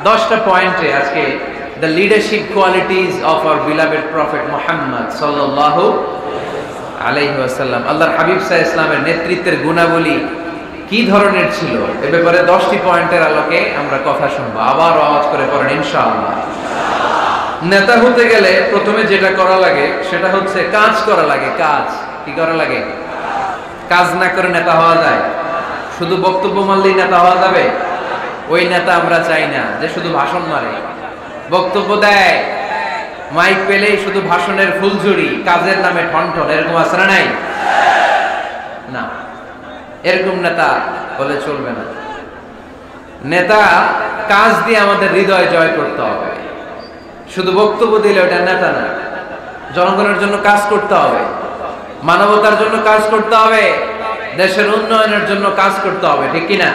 10টা পয়েন্টে আজকে the leadership qualities of our beloved prophet Muhammad সাল্লাল্লাহু আলাইহি ওয়াসাল্লাম, আল্লাহর হাবিব সাল্লাল্লাহু আলাইহি ওয়াসাল্লামের নেতৃত্বের গুণাবলী কি ধরনের ছিল এ ব্যাপারে 10টি পয়েন্টের আলোকে আমরা কথা শুনবো। আবার আওয়াজ করে পড়েন ইনশাআল্লাহ। নেতা হতে গেলে প্রথমে যেটা করা লাগে সেটা হচ্ছে কাজ করা লাগে। কাজ কি করা লাগে? কাজ না করে নেতা হওয়া যায়? শুধু বক্তব্য মারলেই নেতা হওয়া যাবে? ওই নেতা আমরা চাই না যে শুধু ভাষণ মারে, বক্তব্য দেয়, মাইক পেলেই শুধু ভাষণের ফুলঝুরি, কাজের নামে ঠনঠন, এরকম আছে না নাই? না, এরকম নেতা বলে চলবে না। নেতা কাজ দিয়ে আমাদের হৃদয় জয় করতে হবে। শুধু বক্তব্য দিলে ওটা নেতা না। জনগণের জন্য কাজ করতে হবে, মানবতার জন্য কাজ করতে হবে, দেশের উন্নয়নের জন্য কাজ করতে হবে, ঠিক কিনা?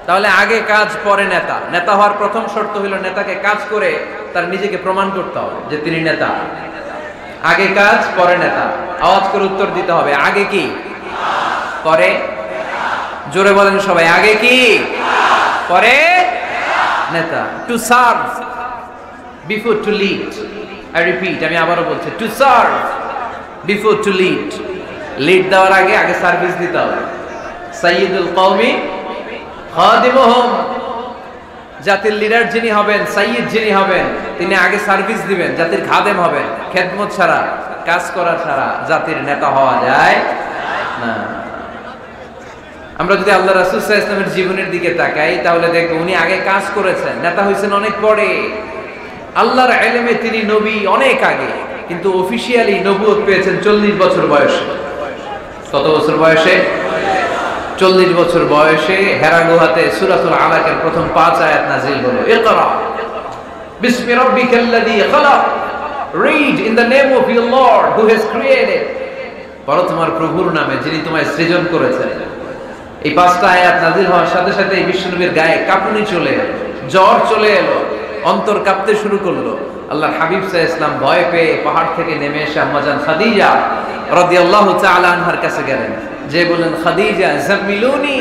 তাহলে আগে কাজ পরে নেতা। নেতা হওয়ার প্রথম শর্ত হলো নেতাকে কাজ করে তার নিজেকে প্রমাণ করতে হবে যে তিনি নেতা। আগে কাজ পরে নেতা। আওয়াজ করে উত্তর দিতে হবে, আগে কি পরে? জোরে বলেন সবাই, আগে কি পরে নেতা। To serve before to lead. I repeat, আমি আবারও বলছি, to serve before to lead. Lead দেওয়ার আগে আগে সার্ভিস দিতে হবে। সাইয়্যিদুল কওমি খাদিমুহুম। জাতির লিডার যিনি হবেন, সাইয়্যিদ যিনি হবেন, তিনি আগে সার্ভিস দিবেন, জাতির খাদেম হবেন। খেদমত ছাড়া, কাজ করা ছাড়া জাতির নেতা হওয়া যায় না। আমরা যদি আল্লাহ রাসূল সাল্লাল্লাহু আলাইহি ওয়াসাল্লামের জীবনের দিকে তাকাই তাহলে দেখব উনি আগে কাজ করেছেন, নেতা হয়েছেন অনেক পরে। আল্লাহর ইলমে তিনি নবী অনেক আগে, কিন্তু অফিশিয়ালি নবুয়ত পেয়েছেন 40 বছর বয়সে। কত বছর বয়সে? 40 বছর বয়সে হেরা গুহাতে সূরাতুল আলাকের প্রথম 5 আয়াত নাযিল হলো। ইকরা বিসমি রাব্বিকাল্লাযী খালাক, read in the name of your Lord who has created. পড়ো তোমার প্রভুর নামে যিনি তোমায় সৃজন করেছেন। এই 5টা আয়াত নাযিল হওয়ার সাথে সাথে এই বিশ্বনবীর গায়ে কাঁপুনি চলে এলো, জ্বর চলে এলো, অন্তর কাঁপতে শুরু করলো। আল্লাহর হাবিব সাল্লাল্লাহু আলাইহি ওয়াসাল্লাম ভয় পেয়ে পাহাড় থেকে নেমে এসে আম্মা জান খাদিজা রাদিয়াল্লাহু তাআলা আনহার কাছে গেলেন, যে বলেন, খাদিজা জাম্মিলুনি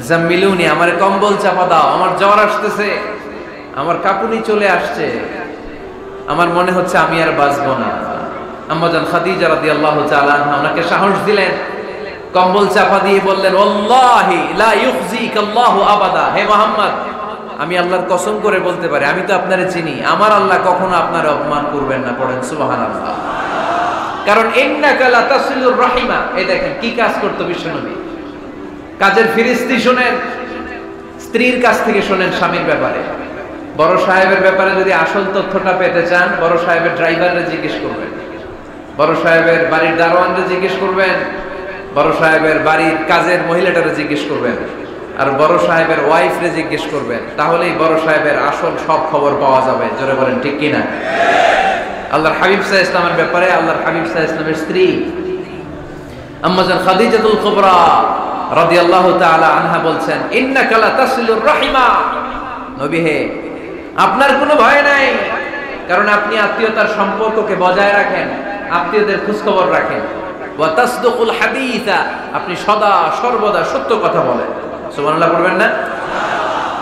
জাম্মিলুনি, আমার কম্বল চাপা দাও, আমার জ্বর আসতেছে, আমার কাঁপুনি চলে আসছে, আমার মনে হচ্ছে আমি আর বাঁচবো না। আম্মা জান খাদিজা রাদিয়াল্লাহু তাআলা আনহা ওনাকে সাহস দিলেন, কম্বল চাপা দিয়ে বললেন, ওয়াল্লাহি লা ইউখজিকাল্লাহু আবাদা। হে মুহাম্মদ, আমি আল্লাহর কসম করে বলতে পারি, আমি তো আপনারে চিনি, আমার আল্লাহ কখনো আপনার অপমান করবেন না। পড়েন সুবহানাল্লাহ। কারণ ইন্নাকা লা তাসিলুর রাহিমা। এই দেখেন কি কাজ করতে বিশ্বনবী। কাজের ফিরিস্তি শুনেন, স্ত্রীর কাছ থেকে শুনেন স্বামীর ব্যাপারে। বড় সাহেবের ব্যাপারে যদি আসল তথ্যটা পেতে চান, বড় সাহেবের ড্রাইভাররে জিজ্ঞেস করবেন, বড় সাহেবের বাড়ির দারোয়ানরে জিজ্ঞেস করবেন, বড় সাহেবের বাড়ির কাজের মহিলাটারে জিজ্ঞেস করবেন, আর বড় সাহেবের ওয়াইফরে জিজ্ঞেস করবেন। তাহলেই বড় সাহেবের আসল সব খবর পাওয়া যাবে। জোরে বলেন ঠিক কিনা? আল্লাহর হাবিব সাল্লাল্লাহু আলাইহি ওয়াসাল্লামের ব্যাপারে আল্লাহর হাবিব সাল্লাল্লাহু আলাইহি ওয়াসাল্লামের স্ত্রী আম্মা জান খাদিজাতুল কুবরা রাদিয়াল্লাহু তাআলা আনহা বলছেন, ইন্নাকা লা তাসিলুর রাহিমা। নবী হে, আপনার কোনো ভয় নাই, কারণ আপনি আত্মীয়তার সম্পর্ককে বজায় রাখেন, আত্মীয়দের খোঁজ খবর রাখেন। ওয়া তাসদুকুল হাদিসা, আপনি সদা সর্বদা সত্য কথা বলেন। সুবহানাল্লাহ পড়বেন না?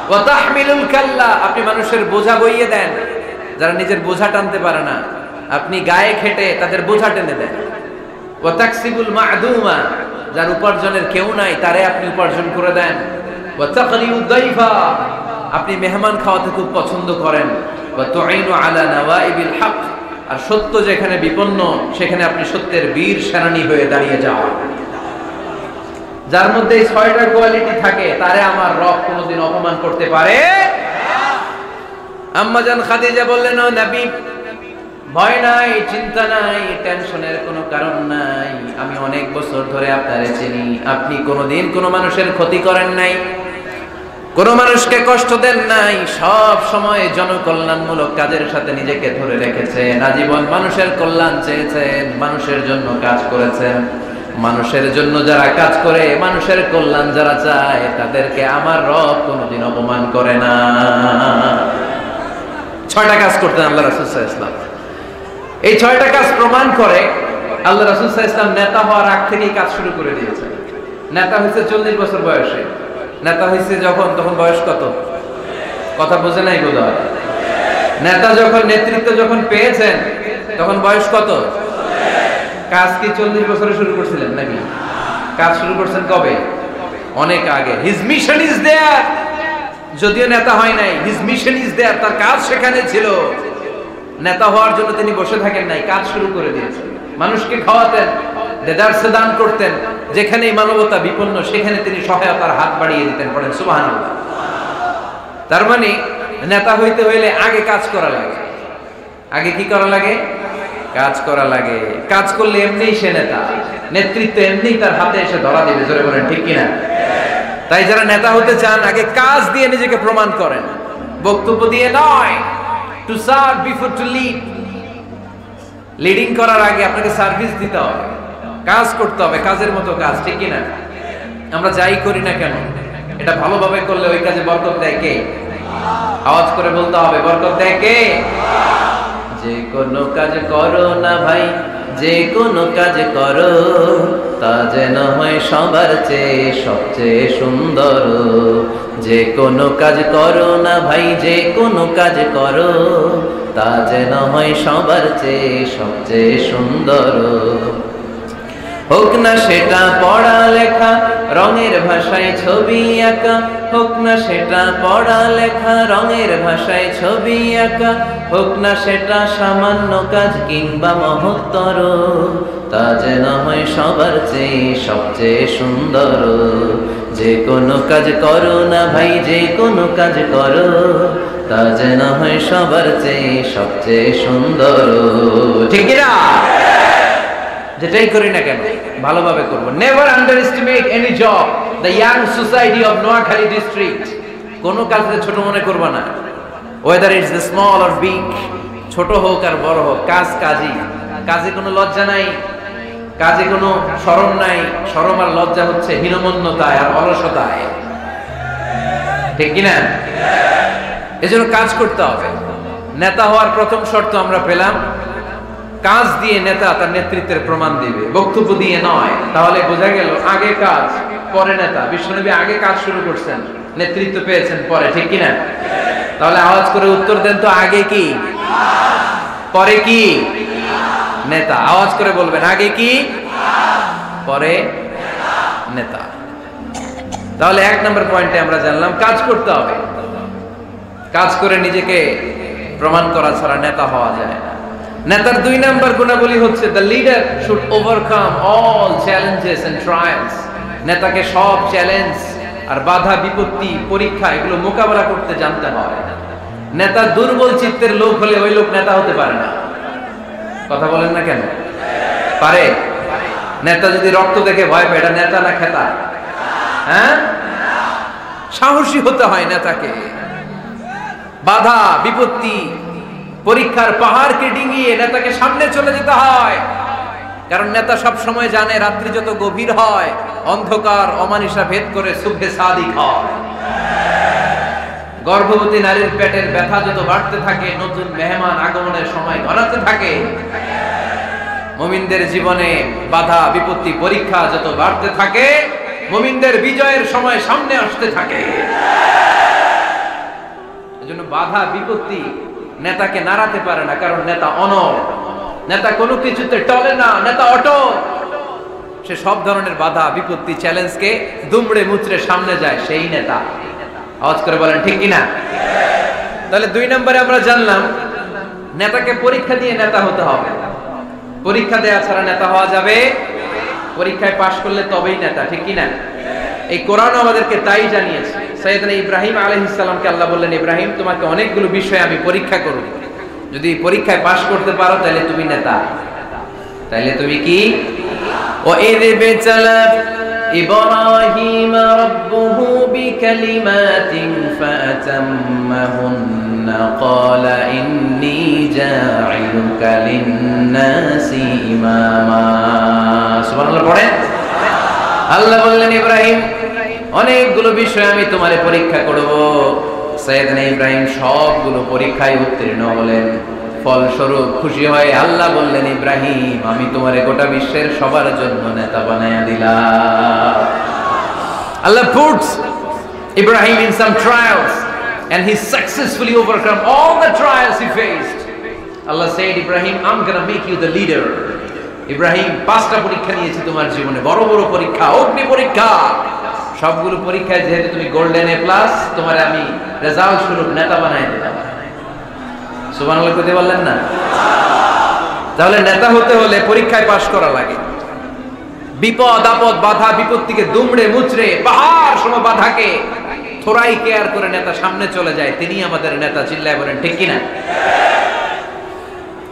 ওয়া তাহমিলুল কাল্লা, আপনি মানুষের বোঝা বইয়ে দেন, যারা নিজের বোঝা টানতে পারে না আপনি গায়ে খেটে তাদের বোঝা টেনে দেন। ওয়া তাকসিবুল মা'দুমা, যার উপার্জনের কেউ নাই তারে আপনি উপার্জন করে দেন। ওয়া তাকরিউদ দাইফা, আপনি মেহমান খাওয়াতে খুব পছন্দ করেন। ওয়া তুঈনু আলা নাওয়াইবিল হক, আর সত্য যেখানে বিপন্ন সেখানে আপনি সত্যের বীর সেনানী হয়ে দাঁড়িয়ে যাওয়া। যার মধ্যে এই 6টা কোয়ালিটি থাকে তারে আমার রব কোনোদিন অপমান করতে পারে না। আম্মা জান খাদিজা বললেন, ও নবী, ভয় নাই, চিন্তা নাই, টেনশনের কোনো কারণ নাই, আমি অনেক বছর ধরে আপনারে চিনি, আপনি কোনোদিন কোনো মানুষের ক্ষতি করেন নাই, কোনো মানুষকে কষ্ট দেন নাই, সব সময় জনকল্যাণমূলক কাজের সাথে নিজেকে ধরে রেখেছেন, আজীবন মানুষের কল্যাণ চেয়েছেন, মানুষের জন্য কাজ করেছেন। মানুষের জন্য যারা কাজ করে, মানুষের কল্যাণ যারা চায়, তাদেরকে আমার রব কোনোদিন অপমান করে না। 6টা কাজ করতেন আল্লাহ রাসূল সাল্লাল্লাহু আলাইহি ওয়াসাল্লাম। এই 6টা কাজ প্রমাণ করে আল্লাহ রাসূল সাল্লাল্লাহু আলাইহি ওয়াসাল্লাম নেতা হওয়ার আগ থেকেই কাজ শুরু করে দিয়েছেন। নেতা হয়েছে 40 বছর বয়সে। নেতা হয়েছে যখন, তখন বয়স কত? কথা বোঝে নাই বোধহয়। নেতা যখন নেতৃত্ব যখন পেয়েছেন তখন বয়স কত? কাজ কি 40 বছরে শুরু করছিলেন নাকি? কাজ শুরু করছেন কবে? অনেক আগে। হিজ মিশন ইজ দেয়ার, যদিও নেতা হয় নাই, হিজ মিশন ইজ দেয়ার, তার কাজ সেখানে ছিল। নেতা হওয়ার জন্য তিনি বসে থাকেন নাই, কাজ শুরু করে দিয়েছেন। মানুষকে খাওয়াতেন, দেদারসে দান করতেন, যেখানেই মানবতা বিপন্ন সেখানে তিনি সহায়তার হাত বাড়িয়ে দিতেন। পড়েন সুবহানাল্লাহ। তার মানে নেতা হইতে হইলে আগে কাজ করা লাগে। আগে কি করা লাগে? কাজ করা লাগে। কাজ করলে এমনিই সে নেতা, নেতৃত্ব এমনিই তার হাতে এসে ধরা দেবে। জোরে বলেন ঠিক কিনা? তাই যারা নেতা হতে চান আগে কাজ দিয়ে নিজেকে প্রমাণ করেন, বক্তব্য দিয়ে নয়। To serve before to lead. Leading করার আগে আপনাকে সার্ভিস দিতে হবে, কাজ করতে হবে, কাজের মতো কাজ, ঠিক কিনা? আমরা যাই করি না কেন এটা ভালোভাবে করলে ওই কাজে বরকত দেয় কে? আওয়াজ করে বলতে হবে, বরকত দেয় কে? যে কোনো কাজ করো না ভাই, যে কোনো কাজ করো, তা যেন হয় সবার চেয়ে সবচেয়ে সুন্দর। যে কোনো কাজ করো না ভাই, যে কোনো কাজ করো, তা যেন হয় সবার চেয়ে সবচেয়ে সুন্দর। হোক না সেটা পড়ালেখা, রঙের ভাষায় ছবি আঁকা, হোক না সেটা পড়ালেখা, রঙের ভাষায় ছবি আঁকা, হোক না সেটা সামান্য কাজ কিংবা মহত্তর, তা যেন হয় সবার চেয়ে সবচেয়ে সুন্দর। যে কোনো কাজ করো না ভাই, যে কোনো কাজ করো, তা যেন হয় সবার চেয়ে সবচেয়ে সুন্দর। ঠিক না? যেটাই করি না কেন ভালোভাবে করব। Never underestimate any job. The young society of Noakhali district. কোনো কাজকে ছোট মনে করব না, whether it's the small or big. ছোট হোক আর বড় হোক, কাজ কাজই। কাজে কোনো লজ্জা নাই, কাজে কোনো শরম নাই। শরম আর লজ্জা হচ্ছে হীনমন্যতায় আর অলসতায়, ঠিক কিনা? এজন্য কাজ করতে হবে। নেতা হওয়ার প্রথম শর্ত আমরা পেলাম, কাজ দিয়ে নেতা তার নেতৃত্বের প্রমাণ দিবে, বক্তব্য দিয়ে নয়। তাহলে বোঝা গেল আগে কাজ পরে নেতা। বিশ্বনবী আগে কাজ শুরু করছেন, নেতৃত্ব পেয়েছেন পরে, ঠিক কিনা? তাহলে আওয়াজ করে উত্তর দেন তো, আগে কি পরে কি? নেতা। আওয়াজ করে বলবেন, আগে কি পরে নেতা। তাহলে 1 নম্বর পয়েন্টে আমরা জানলাম কাজ করতে হবে। কাজ করে নিজেকে প্রমাণ করা ছাড়া নেতা হওয়া যায় না। নেতার 2 নম্বর গুণাবলী হচ্ছে the leader should overcome all challenges and trials. নেতাকে সব চ্যালেঞ্জ আর বাধা বিপত্তি পরীক্ষা এগুলো মোকাবেলা করতে জানতে হয়। নেতা দুর্বল চিত্তের লোক হলে ওই লোক নেতা হতে পারে না। কথা বলেন না কেন? পারে? নেতা যদি রক্ত দেখে ভয় পায়, এটা নেতা না খেতা? হ্যাঁ, সাহসী হতে হয় নেতাকে। বাধা বিপত্তি পরীক্ষার পাহাড়কে ডিঙিয়ে নেতাকে সামনে চলে যেতে হয়। কারণ নেতা সব সময় জানে রাত্রি যত গভীর হয় অন্ধকার অমানিসা ভেদ করে সুবহে সাদিক হয়। গর্ভবতী নারীর পেটের ব্যথা যত বাড়তে থাকে নতুন মেহমান আগমনের সময় ঘনাতে থাকে। মুমিনদের জীবনে বাধা বিপত্তি পরীক্ষা যত বাড়তে থাকে মুমিনদের বিজয়ের সময় সামনে আসতে থাকে। এজন্য বাধা বিপত্তি নেতাকে নাড়াতে পারে না, কারণ নেতা অনড়। নেতা কোনো কিছুতে টলে না, নেতা অটল। সে সব ধরনের বাধা বিপত্তি চ্যালেঞ্জকে দুমড়ে মুচড়ে সামনে যায়, সেই নেতা। আওয়াজ করে বলেন ঠিক কিনা? তাহলে 2 নম্বরে আমরা জানলাম নেতাকে পরীক্ষা দিয়ে নেতা হতে হবে। পরীক্ষা দেয়া ছাড়া নেতা হওয়া যাবে? পরীক্ষায় পাশ করলে তবেই নেতা, ঠিক কিনা? এই কোরআন আমাদেরকে তাই জানিয়েছে। সাইয়েদনা ইব্রাহিম আলাইহিস সালামকে আল্লাহ বললেন, ইব্রাহিম তোমাকে অনেকগুলো বিষয় আমি পরীক্ষা করব, যদি পরীক্ষায় পাশ করতে পারো তাহলে তুমি নেতা। তাহলে তুমি কি? وَإِذِ ابْتَلَى إِبْرَاهِيمَ رَبُّهُ بِكَلِمَاتٍ فَأَتَمَّهُنَّ قَالَ إِنِّي جَاعِلُكَ لِلنَّاسِ إِمَامًا। সুবহানাল্লাহ পড়েন। আল্লাহ বললেন, ইব্রাহিম অনেকগুলো বিষয় আমি তোমারে পরীক্ষা করব। সাইয়েদনা ইব্রাহিম সবগুলো পরীক্ষায় উত্তীর্ণ হলেন। ফলস্বরূপ খুশি হয়ে আল্লাহ বললেন, ইব্রাহিম আমি তোমারে গোটা বিশ্বের সবার জন্য নেতা বানায়া দিলাম। আল্লাহ puts Ibrahim in some trials. and he successfully overcome all the trials he faced. Allah said, Ibrahim, I'm gonna make you the leader. Ibrahim 5টা পরীক্ষা নিয়েছি তোমার জীবনে, বড় বড় পরীক্ষা, অগ্নি পরীক্ষা। সবগুলো পরীক্ষায় যেহেতু তুমি গোল্ডেন A+, তোমার আমি রেজাল্ট স্বরূপ নেতা বানাই দিলাম। সুবহানাল্লাহ কইতে বললেন না? তাহলে নেতা হতে হলে পরীক্ষায় পাশ করা লাগে। বিপদ আপদ বাধা বিপত্তিকে দুমড়ে মুচড়ে পাহাড় সম বাধাকে থোড়াই কেয়ার করে নেতা সামনে চলে যায়, তিনি আমাদের নেতা। চিল্লায় বলেন ঠিক কিনা?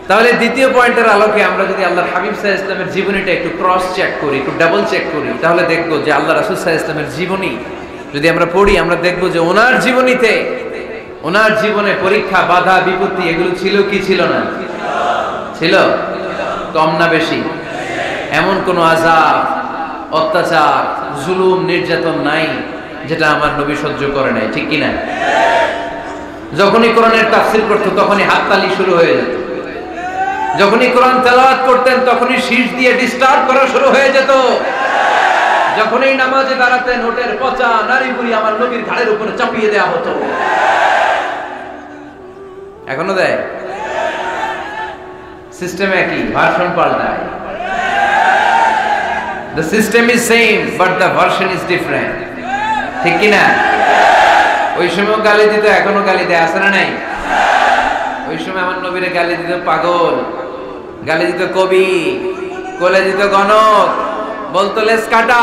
তাহলে দ্বিতীয় পয়েন্টের আলোকে আমরা যদি আল্লাহর হাবিব সাল্লাল্লাহু আলাইহি ওয়াসাল্লামের জীবনীটা একটু ক্রস চেক করি, একটু ডাবল চেক করি, তাহলে দেখব যে আল্লাহ রাসূল সাল্লাল্লাহু আলাইহি ওয়াসাল্লামের জীবনী যদি আমরা পড়ি, আমরা দেখব যে ওনার জীবনীতে, ওনার জীবনে পরীক্ষা বাধা বিপত্তি এগুলো ছিল কি ছিল না? ছিল। কম না বেশি? এমন কোন আযাব, অত্যাচার, জুলুম, নির্যাতন নাই যেটা আমার নবী সহ্য করে নাই, ঠিক কিনা? যখনই কোরআনের তাফসীর করতো তখনই হাততালি শুরু হয়ে যেত, যখনই কোরআন তেলাওয়াত করতেন তখনই শীষ দিয়ে ডিস্টার্ব করা শুরু হয়ে যেত, যখনই নামাজে দাঁড়াতেন ওটের পচা নারী বুড়ি আমার নবীর ঘাড়ের উপরে চাপিয়ে দেওয়া হতো। এখনো দেয়? সিস্টেম একই, ভার্সন পাল্টায়। The system is same but the version is different, ঠিক কি না? ওই সময় গালি দিত, এখনো গালি দেয়, আছে না নাই? ওই সময় আমার নবীরে গালি দিত পাগল, গালি দিত কবি, কোলে দিত গণক, বলতো লেস কাটা।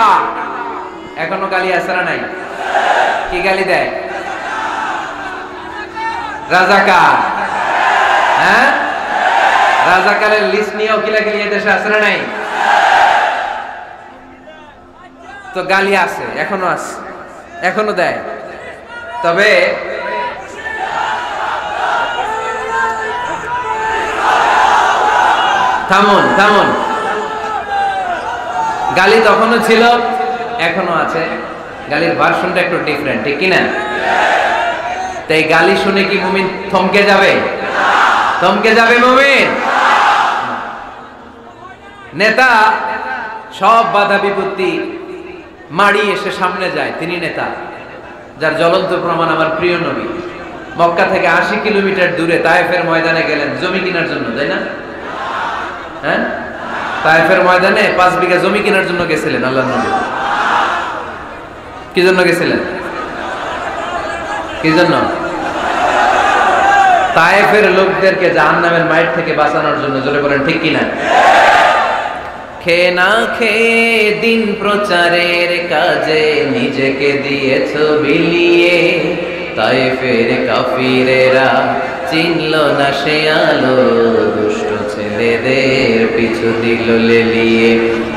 এখনো গালি আছে না নাই? কি গালি দেয়? রাজাকার। হ্যাঁ, রাজাকারের লিস্ট নিয়েও কিলাকিলি দেশে আছে না নাই? তো গালি আছে, এখনো আছে, এখনো দেয়। তবে থামুন থামুন, গালি তখনও ছিল, এখনো আছে, গালির ভার্সনটা একটু ডিফারেন্ট, ঠিক কিনা? তাই গালি শুনে কি মুমিন থমকে যাবে? থমকে যাবে মুমিন? নেতা সব বাধা বিপত্তি মাড়ি এসে সামনে যায়, তিনি নেতা। যার জ্বলন্ত প্রমাণ আমার প্রিয় নবী মক্কা থেকে 80 কিলোমিটার দূরে তায়েফের ময়দানে গেলেন জমি কেনার জন্য, তাই না? হ্যাঁ, তায়েফের ময়দানে 5 বিঘা জমি কেনার জন্য গেছিলেন আল্লাহর নবী। কি জন্য গেছিলেন? কি জন্য? তায়েফের লোকদেরকে জাহান্নামের মাইর থেকে বাঁচানোর জন্য। জোরে বলেন ঠিক কিনা? খেয়ে না খেয়ে দিন প্রচারের কাজে নিজেকে দিয়েছ বিলিয়ে, তায়েফের কাফিরেরা চিনল না সে আলো, দুষ্ট ছেলেদের পিছু দিল লেলিয়ে,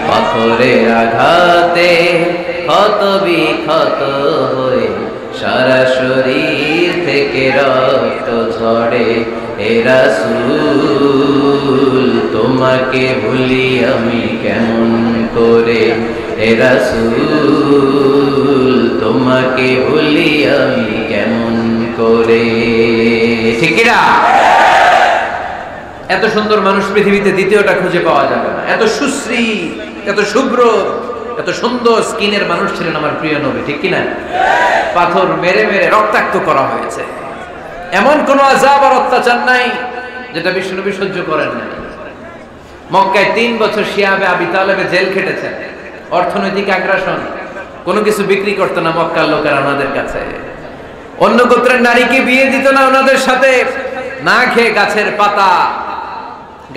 পাথরের আঘাতে ক্ষত বিক্ষত হয়ে সারা শরীর থেকে রক্ত ঝরে। হে রাসূল তোমাকে ভুলি আমি কেমন করে, হে রাসূল তোমাকে ভুলি আমি কেমন করে, ঠিক না? এত সুন্দর মানুষ পৃথিবীতে দ্বিতীয়টা খুঁজে পাওয়া যাবে না। এত সুশ্রী, এত শুভ্র, এত সুন্দর স্কিনের মানুষ ছিলেন আমার প্রিয় নবী, ঠিক কিনা? পাথর মেরে মেরে রক্তাক্ত করা হয়েছে, এমন কোন আযাব আর অত্যাচার নাই যেটা বিশ্বনবী সহ্য করেন নাই। মক্কায় 3 বছর শিয়াবে আবি তালেবে জেল খেটেছেন, অর্থনৈতিক আগ্রাসন, কোনো কিছু বিক্রি করতো না মক্কার লোকেরা ওনাদের কাছে, অন্য গোত্রের নারীকে বিয়ে দিত না ওনাদের সাথে, না খেয়ে গাছের পাতা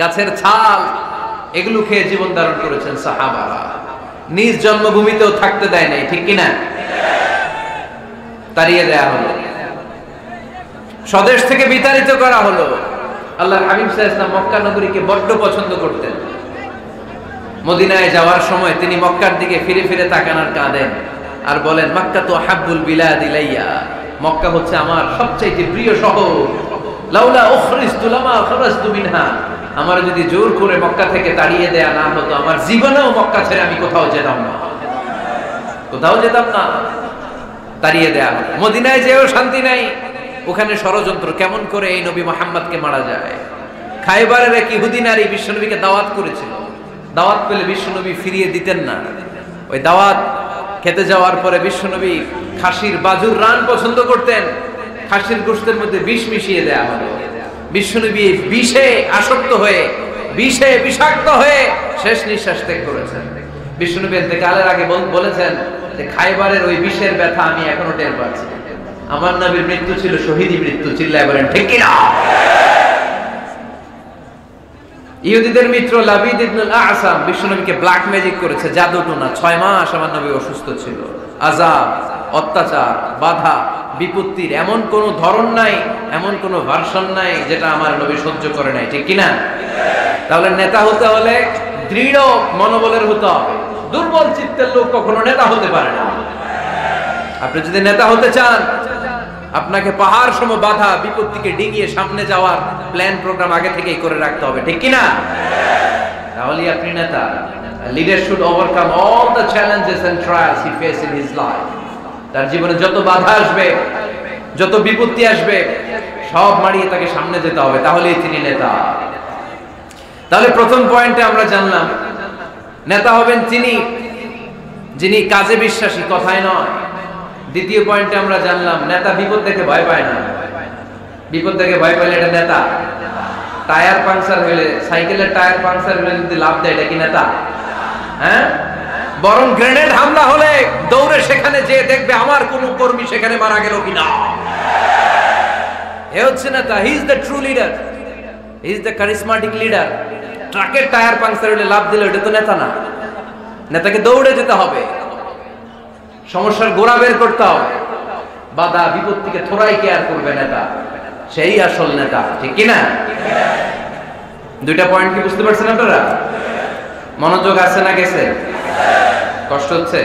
গাছের ছাল এগুলো খেয়ে জীবন ধারণ করেছেন সাহাবারা। নিজ জন্মভূমিতেও থাকতে দেয় নাই, ঠিক কিনা? তাড়িয়ে দেয়া হলো, স্বদেশ থেকে বিতাড়িত করা হলো। আল্লাহর হাবিব সাল্লাল্লাহু আলাইহি ওয়াসাল্লাম মক্কা নগরীকে বড্ড পছন্দ করতেন। মদিনায় যাওয়ার সময় তিনি মক্কার দিকে ফিরে ফিরে তাকান আর কাঁদেন আর বলেন, মক্কা তো হাব্বুল বিলাদ ইলাইয়া, মক্কা হচ্ছে আমার সবচেয়ে প্রিয় শহর। লাউলা উখরিজতু লামা খরাজতু মিনহা, আমার যদি জোর করে মক্কা থেকে তাড়িয়ে দেয়া না হতো আমার জীবনেও মক্কা ছেড়ে আমি কোথাও যেতাম না, কোথাও যেতাম না। তাড়িয়ে দেয়া হলো। মদিনায় যেও শান্তি নাই, ওখানে ষড়যন্ত্র কেমন করে এই নবী মুহাম্মদকে মারা যায়। খায়বারের এক ইহুদি নারী বিশ্বনবীকে দাওয়াত করেছিল, দাওয়াত পেলে বিশ্বনবী ফিরিয়ে দিতেন না। ওই দাওয়াত খেতে যাওয়ার পরে বিশ্বনবী খাসির বাজুর রান পছন্দ করতেন, খাসির গোশতের মধ্যে বিষ মিশিয়ে দেয়া হলো। বিশ্বনবী বিষে আসক্ত হয়ে, বিষে বিষাক্ত হয়ে শেষ নিঃশ্বাস ত্যাগ করেছেন। বিশ্বনবী ইন্তেকালের আগে বলেছেন যে খায়বারের ওই বিষের ব্যথা আমি এখনো টের পাচ্ছি। আমার নবীর মৃত্যু ছিল শহীদি মৃত্যু, চিল্লায় বলেন ঠিক কি না? ইহুদিদের মিত্র লাবিদ ইবনুল আ'সাম বিশ্বনবীকে ব্ল্যাক ম্যাজিক করেছে, জাদু টোনা। 6 মাস আমার নবী অসুস্থ ছিল। আযাব, অত্যাচার, বাধা, বিপত্তির এমন কোন ধরন নাই, এমন কোন ভার্সন নাই যেটা আমার নবী সহ্য করে নাই, ঠিক কি না? তাহলে নেতা হতে হলে দৃঢ় মনোবলের হতে হবে। দুর্বল চিত্তের লোক কখনো নেতা হতে পারে না। আপনি যদি নেতা হতে চান, আপনাকে পাহাড় সম বাধা বিপত্তিকে ডিঙিয়ে সামনে যাওয়ার প্ল্যান প্রোগ্রাম আগে থেকেই করে রাখতে হবে, ঠিক কি না? তাহলেই আপনি নেতা। Leader should overcome all the challenges and trials he face in his life. তার জীবনে যত বাধা আসবে, যত বিপত্তি আসবে, সব মারিয়ে তাকে সামনে যেতে হবে, তাহলেই তিনি নেতা। তাহলে প্রথম পয়েন্টে আমরা জানলাম নেতা হবেন তিনি যিনি কাজে বিশ্বাসী, কথায় নয়। দ্বিতীয় পয়েন্টে আমরা জানলাম নেতা বিপদ দেখে ভয় পায় না। বিপদ দেখে ভয় পাইলে এটা নেতা। টায়ার পাংচার হইলে, সাইকেলের টায়ার পাংচার হইলে যদি লাভ দেয়, এটা কি নেতা? হ্যাঁ, বরং গ্রেনেড হামলা হলে দৌড়ে সেখানে যে দেখবে আমার কোন কর্মী সেখানে মারা গেল কিনা। এ হচ্ছে নেতা। He is the true leader, he is the charismatic leader. ট্রাকের টায়ার পাংচার হলে লাভ দিলে এটা তো নেতা না। নেতাকে দৌড়ে যেতে হবে, সমস্যার গোড়া বের করতে হবে, বাধা বিপত্তিকে থোড়াই কেয়ার করবে নেতা, সেই আসল নেতা, ঠিক কি না? দুইটা পয়েন্ট কি বুঝতে পারছেন আপনারা? মনোযোগ আছে না গেছে? কষ্ট হচ্ছে?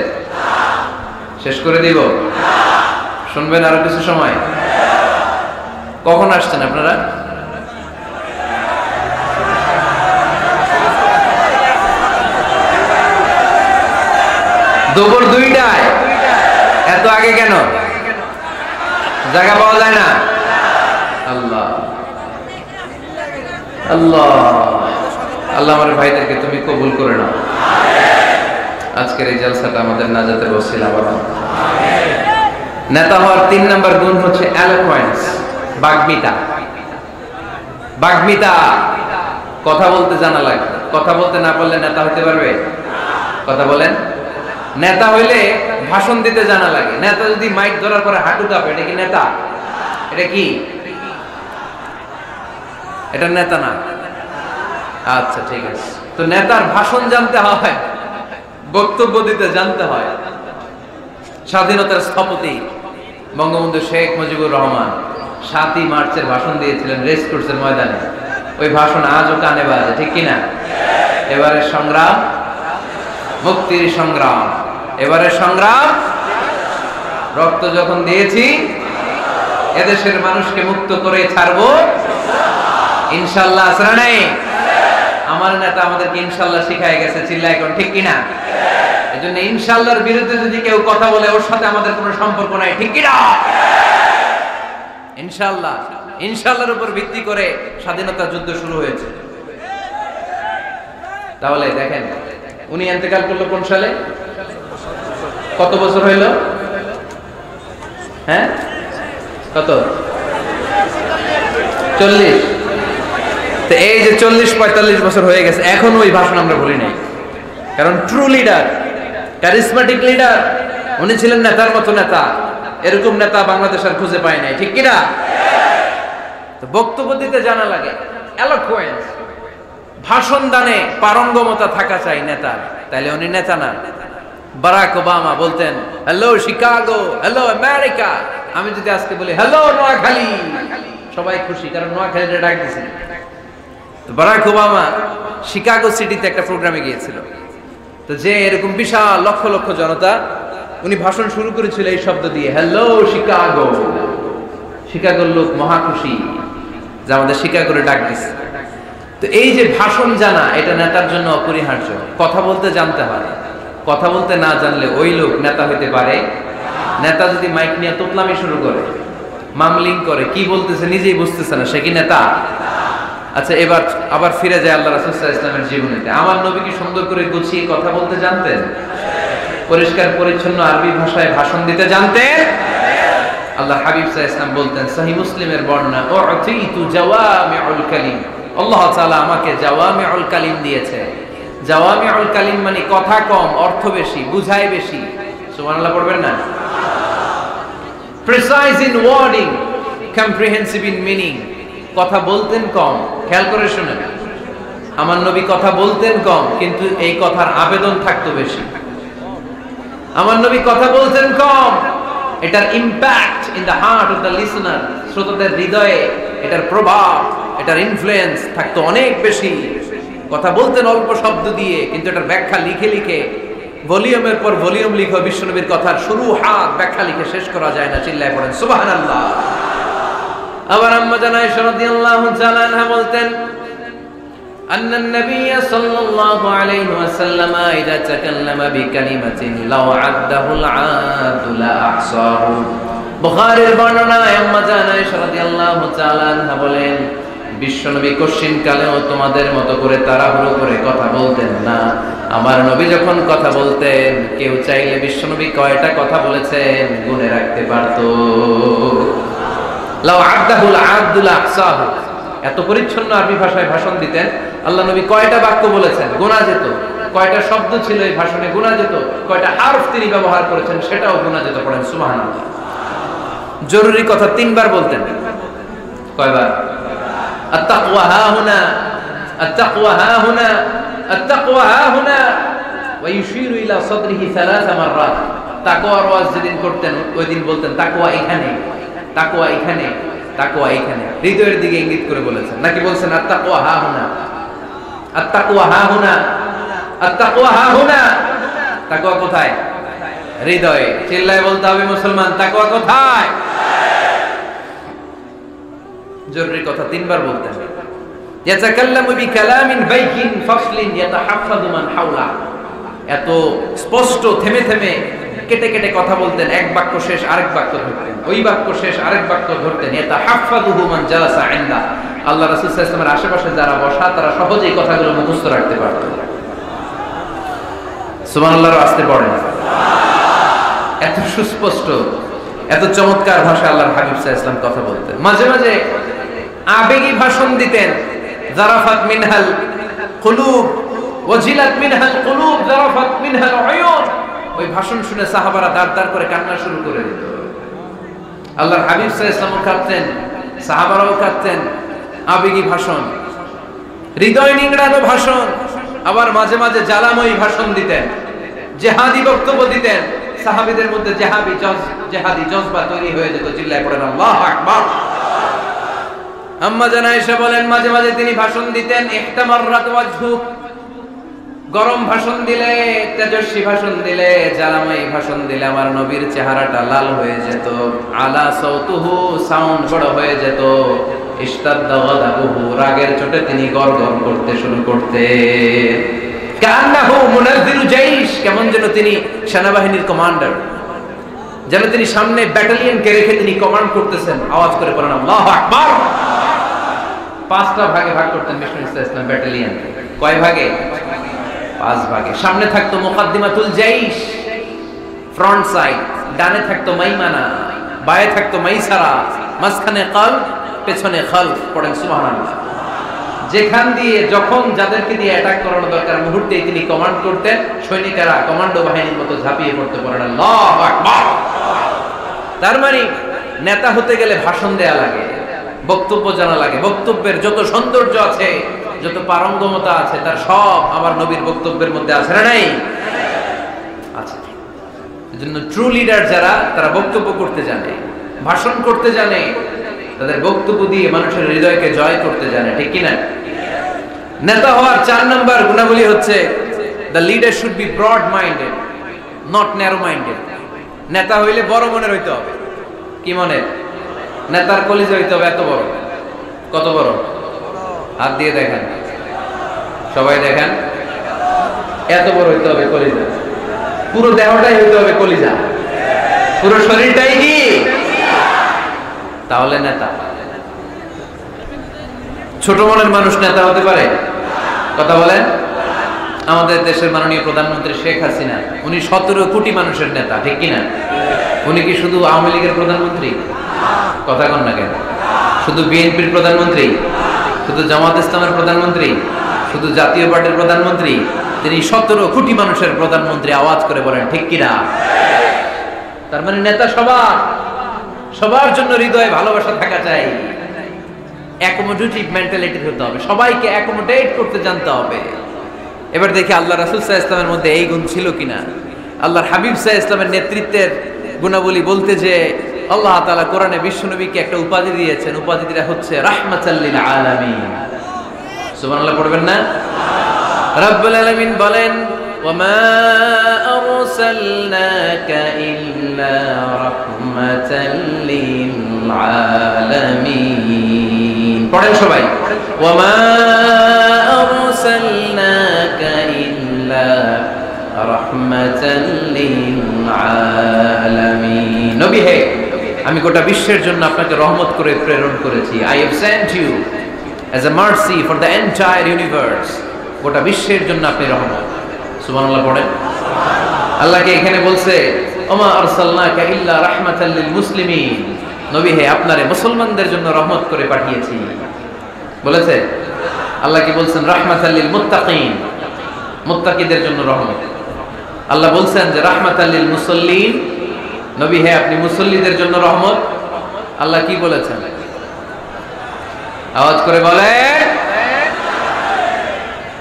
শেষ করে দিব? শুনবেন আরো কিছু সময়? কখন আসছেন আপনারা? দুপুর 2টায়। এত আগে কেন? জায়গা পাওয়া যায় না? আল্লাহ আল্লাহ আল্লাহ আমার ভাইদেরকে তুমি কবুল করে নাও। আজকের এই জলসাটা আমাদের নাজাতের ওসিলা বানাও। নেতা হওয়ার 3 নাম্বার গুণ হচ্ছে এলোকোয়েন্স, বাগ্মিতা। বাগ্মিতা, কথা বলতে জানা লাগে। কথা বলতে না পারলে নেতা হতে পারবে? কথা বলেন। নেতা হইলে ভাষণ দিতে জানা লাগে। নেতা যদি মাইক ধরার পরে হাঁটু কাঁপে, এটা কি নেতা? এটা কি? এটা নেতা না। আচ্ছা ঠিক আছে। তো নেতার ভাষণ জানতে হয়, বক্তব্য দিতে জানতে হয়। স্বাধীনতার স্থপতি বঙ্গবন্ধু শেখ মুজিবুর রহমান 7ই মার্চের ভাষণ দিয়েছিলেন রেস কোর্সের ময়দানে। ওই ভাষণ আজও কানে বাজে, ঠিক কিনা? এবারের সংগ্রাম মুক্তির সংগ্রাম, এবারের সংগ্রাম রক্ত যখন দিয়েছি এদেশের মানুষকে মুক্ত করে ছাড়বো ইনশাআল্লাহ। আসরা নাই? আমার নেতা আমাদেরকে ইনশাআল্লাহ শিখায় গেছে, চিল্লায় কোন, ঠিক কিনা? এজন্য ইনশাআল্লাহর বিরুদ্ধে যদি কেউ কথা বলে ওর সাথে আমাদের কোনো সম্পর্ক নাই, ঠিক কিনা? ইনশাআল্লাহ, ইনশাআল্লাহর উপর ভিত্তি করে স্বাধীনতা যুদ্ধ শুরু হয়েছে। তাহলে দেখেন উনি ইন্তেকাল করলো কোন সালে? কত বছর হইল? হ্যাঁ, কত? 40। তো এই যে 40-45 বছর হয়ে গেছে, এখন ওই ভাষণ আমরা বলি নাই। কারণ ট্রু লিডার, কারিজমাটিক লিডার, উনি ছিলেন নেতার মতো নেতা। এরকম নেতা বাংলাদেশ আর খুঁজে পায় নাই, ঠিক কিনা? তো বক্তব্য দিতে জানা লাগে, এলোকোয়েন্স, ভাষণ দানে পারঙ্গমতা থাকা চাই নেতার, তাইলে উনি নেতা না। বারাক ওবামা বলতেন হ্যালো শিকাগো, হ্যালো আমেরিকা। আমি যদি আজকে বলি হ্যালো নোয়াখালী, সবাই খুশি, কারণ নোয়াখালীটা ডাক দিছে। তো বারাক ওবামা শিকাগো সিটিতে একটা প্রোগ্রামে গিয়েছিল। তো যে এরকম বিশাল লক্ষ লক্ষ জনতা, উনি ভাষণ শুরু করেছিল এই শব্দ দিয়ে, হ্যালো শিকাগো। শিকাগোর লোক মহা খুশি যে আমাদের শিকাগোরে ডাক দিছে। তো এই যে ভাষণ জানা, এটা নেতার জন্য অপরিহার্য। কথা বলতে জানতে হয়। কথা বলতে না জানলে ওই লোক নেতা হইতে পারে? নেতা যদি মাইক নিয়ে তোতলামি শুরু করে, মামলিং করে, কি বলতেছে নিজেই বুঝতেছে না, সে কি নেতা? আচ্ছা, এবার আবার ফিরে যায় আল্লাহ রাসূল সাল্লাল্লাহু আলাইহি ওয়াসাল্লামের জীবনেতে। আমার নবী কি সুন্দর করে গুছিয়ে কথা বলতে জানতেন? পরিষ্কার পরিচ্ছন্ন আরবি ভাষায় ভাষণ দিতে জানতেন? আল্লাহ হাবিব সাল্লাল্লাহু আলাইহি ওয়াসাল্লাম বলতেন, সহিহ মুসলিমের বর্ণনা, উতিতু জাওয়ামিউল কালিম, আল্লাহ তাআলা আমাকে জাওয়ামিউল কালিম দিয়েছে। জাওয়ামিউল কালিম মানে কথা কম, অর্থ বেশি, বুঝায় বেশি। সুবহানাল্লাহ পড়বেন না? Precise in wording, comprehensive in meaning. কথা বলতেন কম, খেয়াল করে শুনেন, আমার নবী কথা বলতেন কম, কিন্তু এই কথার আবেদন থাকতো বেশি। আমার নবী কথা বলতেন কম, এটার impact in the heart of the listener, শ্রোতাদের হৃদয়ে এটার প্রভাব, এটার ইনফ্লুয়েন্স থাকতো অনেক বেশি। কথা বলতেন অল্প শব্দ দিয়ে, কিন্তু এটার ব্যাখ্যা লিখে লিখে, ভলিউমের পর ভলিউম লিখে বিশ্বনবীর কথার শুরু হাত ব্যাখ্যা লিখে শেষ করা যায় না। চিল্লায় পড়েন সুবহানাল্লাহ। আবার আম্মা জান আয়েশা রাদিয়াল্লাহু তাআলা আনহা বলতেন, আন্না নবী সাল্লাল্লাহু আলাইহি ওয়াসাল্লাম ইযা তাকাল্লামা বিকালিমাতিন লাউ আদাহুল আদু লা আহসাহু। বুখারীর বর্ণনা, আম্মা জান আয়েশা রাদিয়াল্লাহু তাআলা আনহা বলেন, বিশ্বনবী কশিন কালেও তোমাদের মতো করে তাড়াহুড়ো করে কথা বলতেন না। আমার নবী যখন কথা বলতেন, কেউ চাইলে বিশ্বনবী কয়টা কথা বলেছেন গুনে রাখতে পারত। লাউ আদাহুল আদু লা আহসাহু, এত পরিচ্ছন্ন আরবি ভাষায় ভাষণ দিতেন। আল্লাহ নবী কয়টা বাক্য বলেছেন গোনা যেত, কয়টা শব্দ ছিল এই ভাষণে গোনা যেত, কয়টা হারফ তিনি ব্যবহার করেছেন সেটাও গোনা যেত। পড়েন সুবহানাল্লাহ। জরুরি কথা 3 বার বলতেন। কয়বার? আত-তাকওয়া হাহুনা, আত-তাকওয়া হাহুনা, আত-তাকওয়া হাহুনা, ওয়া ইউশিরু ইলা সাদরিহি 3 মাররাত। তাকওয়ার ওয়াজ যেদিন করতেন ওই দিন বলতেন তাকওয়া এখানে, তাকওয়া এখানে, তাকওয়া এখানে, হৃদয়ের দিকে ইঙ্গিত করে বলেছেন। নাকি বলছেন আত-তাকওয়া হাহুনা, আত-তাকওয়া হাহুনা, আত-তাকওয়া হাহুনা? তাকওয়া কোথায়? হৃদয়ে। চিল্লায় বলতে হবে মুসলমান, তাকওয়া কোথায়? জরুরি কথা 3 বার বলতেন। ইয়াতাকাল্লামু বিকালামিন বাইকিন ফাসলিন ইয়াতাহাফফাযু মান হাওলা। এত স্পষ্ট থেমে থেমে কেটে কেটে কথা বলতেন, এক বাক্য শেষ আরেক বাক্য ধরতেন, ওই বাক্য শেষ আরেক বাক্য ধরতেন। ইয়াতাহাফফাযুহু মান জালাসা ইনদা। আল্লাহ রাসূল সাল্লাল্লাহু আলাইহি ওয়াসাল্লামের আশেপাশে যারা বসা তারা সহজেই কথাগুলো মুখস্থ রাখতে পারত। সুবহানাল্লাহর আস্তে পড়েন। এত সুস্পষ্ট, এত চমৎকার ভাষা আল্লাহর হাবিব সাল্লাল্লাহু আলাইহি ওয়াসাল্লাম কথা বলতেন। মাঝে মাঝে আবেগী ভাষণ দিতেন। জারাফাত মিনহাল কুলুব ওয়াজিলাত মিনহাল কুলুব জারাফাত মিনহাল উয়ুন। ওই ভাষণ শুনে সাহাবারা দাঁড় দাঁড় করে কান্না শুরু করে দিত। আল্লাহর হাবিব সাল্লাল্লাহু আলাইহি ওয়াসাল্লাম কাঁদতেন, সাহাবারাও কাঁদতেন। আবেগী ভাষণ, হৃদয় নিংড়ানো ভাষণ। আবার মাঝে মাঝে জ্বালাময়ী ভাষণ দিতেন, জিহাদি বক্তব্য দিতেন। সাহাবীদের মধ্যে জিহাদি জজবা তৈরি হয়ে যেত। চিল্লায় পড়েন আল্লাহু আকবার। আম্মা জান আয়েশা বলেন, মাঝে মাঝে তিনি ভাষণ দিতেন, ইহতামাররাত ওয়াজহু, গরম ভাষণ দিলে, তেজস্বী ভাষণ দিলে, জ্বালাময়ী ভাষণ দিলে আমার নবীর চেহারাটা লাল হয়ে যেত। আলা সাউতুহু, সাউন্ড বড় হয়ে যেত। ইশতাদ্দা গাদাবুহু, রাগের চোটে তিনি গড়গড় করতে শুরু করতেন। কান্নাহু মুনাজ্জিরু জাইশ, কেমন যেন তিনি সেনাবাহিনীর কমান্ডার, যেন তিনি সামনে ব্যাটালিয়নকে রেখে তিনি কমান্ড করতেছেন। আওয়াজ করে বলেন আল্লাহু আকবার। 5টা ভাগে ভাগ করতেন বিষ্ণু ইসলাম ব্যাটালিয়ন। কয় ভাগে? 5 ভাগে। সামনে থাকতো মুকাদ্দিমাতুল জাইশ, ফ্রন্ট সাইড। ডানে থাকতো মাইমানা, বায়ে থাকতো মাইসারা, মাঝখানে কলব, পেছনে খালফ। পড়েন সুবহানাল্লাহ। যেখান দিয়ে যখন যাদেরকে দিয়ে অ্যাটাক করানো দরকার মুহূর্তেই তিনি কমান্ড করতেন। সৈনিকেরা কমান্ডো বাহিনীর মতো ঝাঁপিয়ে পড়তে পারেন আল্লাহু আকবার। তার মানে নেতা হতে গেলে ভাষণ দেয়া লাগে, বক্তব্য জানা লাগে। বক্তব্যের যত সৌন্দর্য আছে, যত পারঙ্গমতা আছে, তার সব আমার নবীর বক্তব্যের মধ্যে আছে না নাই? আছে। এজন্য ট্রু লিডার যারা, তারা বক্তব্য করতে জানে, ভাষণ করতে জানে, তাদের বক্তব্য দিয়ে মানুষের হৃদয়কে জয় করতে জানে। ঠিক কি না? নেতা হওয়ার 4 নাম্বার গুণাবলী হচ্ছে, the leader should be broad minded, not narrow minded. নেতা হইলে বড় মনের হইতে হবে। কি মনের? নেতার কলিজা হইতে হবে এত বড়। কত বড়? হাত দিয়ে দেখেন, সবাই দেখেন। এত বড় হইতে হবে কলিজা। পুরো দেহটাই হইতে হবে কলিজা, পুরো শরীরটাই কি? তাহলে নেতা। ছোট মনের মানুষ নেতা হতে পারে? কথা বলেন। আমাদের দেশের মাননীয় প্রধানমন্ত্রী শেখ হাসিনা, উনি 17 কোটি মানুষের নেতা, ঠিক কিনা? উনি কি শুধু আওয়ামী লীগের প্রধানমন্ত্রী? কথা কন না কেন? শুধু বিএনপির প্রধানমন্ত্রী? শুধু জামাত ইসলামের প্রধানমন্ত্রী? শুধু জাতীয় পার্টির প্রধানমন্ত্রী? তিনি 17 কোটি মানুষের প্রধানমন্ত্রী। আওয়াজ করে বলেন ঠিক কিনা? তার মানে নেতা সবার জন্য হৃদয়ে ভালোবাসা থাকা চাই, অ্যাকোমোডেটিভ মেন্টালিটি হতে হবে, সবাইকে অ্যাকোমোডেট করতে জানতে হবে। এবার দেখি আল্লাহ রাসূল সাল্লাল্লাহু আলাইহি ওয়াসাল্লামের মধ্যে এই গুণ ছিল কিনা। আল্লাহর হাবিব সাল্লাল্লাহু আলাইহি ওয়াসাল্লামের নেতৃত্বের গুণাবলী বলতে যে আল্লাহ তাআলা কোরআনে বিশ্বনবীকে একটা উপাধি দিয়েছেন, উপাধিটা হচ্ছে রাহমাতাল লিল আলামিন। সুবহানাল্লাহ পড়বেন না? রব্বুল আলামিন বলেন ওয়ামা আরসালনাকা ইল্লা রাহমাতাল লিল আলামিন। পড়েন সবাই, ওয়ামা আরসালনাকা ইল্লা রাহমাতাল লিল আলামিন। নবী হে, আমি গোটা বিশ্বের জন্য আপনাকে রহমত করে প্রেরণ করেছি। I have sent you as a mercy for the entire universe. গোটা বিশ্বের জন্য আপনি রহমত। সুবহানাল্লাহ পড়েন। আল্লাহকে এখানে বলছে ওমা আরসালনাকা ইল্লা রাহমাতাল লিল মুসলিমিন। নবী হে, আপনারে মুসলমানদের জন্য রহমত করে পাঠিয়েছি বলেছে। আল্লাহ কি বলছেন? রাহমাতাল লিল মুত্তাকিন, মুত্তাকিদের জন্য রহমত। আল্লাহ বলছেন যে রাহমাতাল লিল মুসাল্লিন, নবী হে আপনি মুসল্লিদের জন্য রহমত। আল্লাহ কি বলেছেন? আওয়াজ করে বলেন।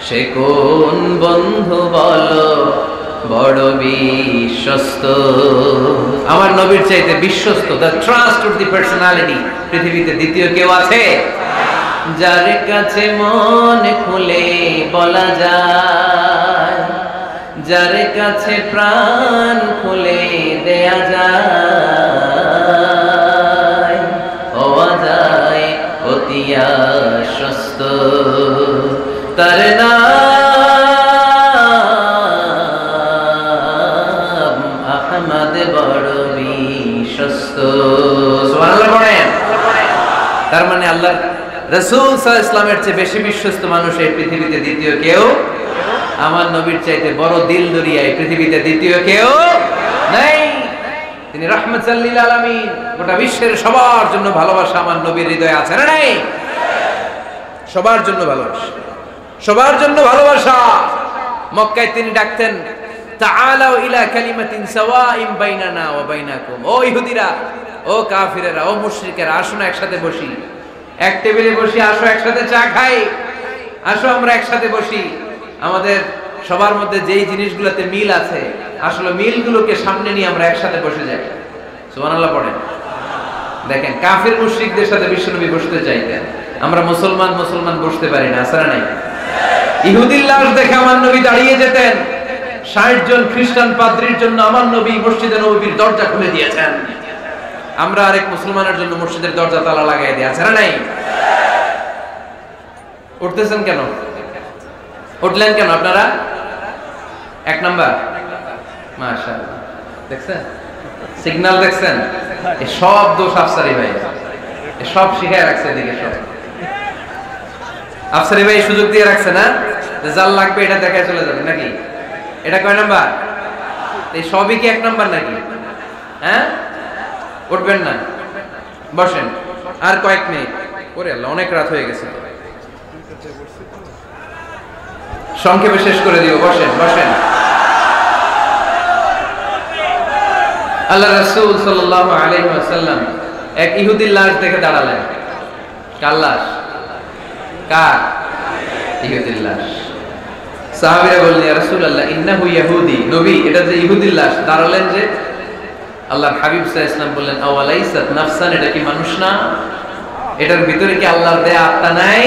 সে কোন বন্ধু বলো বড় বিশ্বস্ত? আমার নবীর চাইতে বিশ্বস্ত, দ্য ট্রাস্টওয়ার্দি পার্সোনালিটি পৃথিবীতে দ্বিতীয় কেউ আছে? যার কাছে মন খুলে বলা যায়, যার কাছে প্রাণ খুলে দেয়া যায়, হওয়া যায় অতি আশ্বস্ত। তার নাম আহমদ বড় বিশ্বস্ত। সুবহানাল্লাহ পড়েন। তার মানে আল্লাহর রাসূল সাল্লাল্লাহু আলাইহি ওয়াসাল্লামের চেয়ে বেশি বিশ্বস্ত মানুষ এই পৃথিবীতে দ্বিতীয় কেউ, আমার নবীর চাইতে বড় দিল দরিয়া এই পৃথিবীতে দ্বিতীয় কেউ নাই। তিনি রাহমাতাল লিল আলামিন, গোটা বিশ্বের সবার জন্য ভালোবাসা আমার নবীর হৃদয়ে আছে না নাই? সবার জন্য ভালোবাসা, সবার জন্য ভালোবাসা। মক্কায় তিনি ডাকতেন তাআলাউ ইলা কালিমাতিন সাওয়াইন বাইনানা ওয়া বাইনাকুম। ও ইহুদিরা, ও কাফিরেরা, ও মুশরিকেরা, আসুন একসাথে বসি, এক টেবিলে বসি, আসো একসাথে চা খাই, আসো আমরা একসাথে বসি। আমাদের সবার মধ্যে যেই জিনিসগুলোতে মিল আছে, আসলে মিলগুলোকে সামনে নিয়ে আমরা একসাথে বসে যাই। সুবহানাল্লাহ পড়েন। দেখেন, কাফির মুশরিকদের সাথে বিশ্বনবী বসতে চাইতেন, আমরা মুসলমান বসতে পারি না, আসলে নাই। ইহুদির লাশ দেখে আমার নবী দাঁড়িয়ে যেতেন। 60 জন খ্রিস্টান পাদ্রীর জন্য আমার নবী মসজিদে নববীর দরজা খুলে দিয়েছেন। আমরা আরেক মুসলমানের জন্য মসজিদের দরজা তালা লাগাই দিই, আছে না নাই? উঠতেছেন কেন? উঠলেন কেন আপনারা? এক নাম্বার, মাশাআল্লাহ, দেখছেন সিগন্যাল, দেখছেন? এই সব দোষ আফসারি ভাই, এই সব শিখায় রাখছে এদিকে। সব আফসারি ভাই সুযোগ দিয়ে রাখছে না, যে জাল লাগবে এটা দেখায় চলে যাবে নাকি? এটা কয় নাম্বার? এই সবই কি এক নাম্বার নাকি? হ্যাঁ, উঠবেন না, বসেন আর কয়েক মিনিট। ওরে আল্লাহ, অনেক রাত হয়ে গেছে, সংক্ষেপে শেষ করে দিও। বসেন বসেন। আল্লাহ রাসূল সাল্লাল্লাহু আলাইহি ওয়াসাল্লাম এক ইহুদির লাশ দেখে দাঁড়ালেন। কার লাশ? কার? ইহুদির লাশ। সাহাবীরা বললেন, ইয়া রাসূলুল্লাহ ইন্নাহু ইয়াহুদি। নবী, এটা যে ইহুদির লাশ। দাঁড়ালেন যে। আল্লাহর হাবিব সাল্লাল্লাহু আলাইহি ওয়াসাল্লাম বললেন, আওয়ালাইসাত নাফসান, এটা কি মানুষ না? এটার ভিতরে কি আল্লাহর দেয়া আত্মা নাই?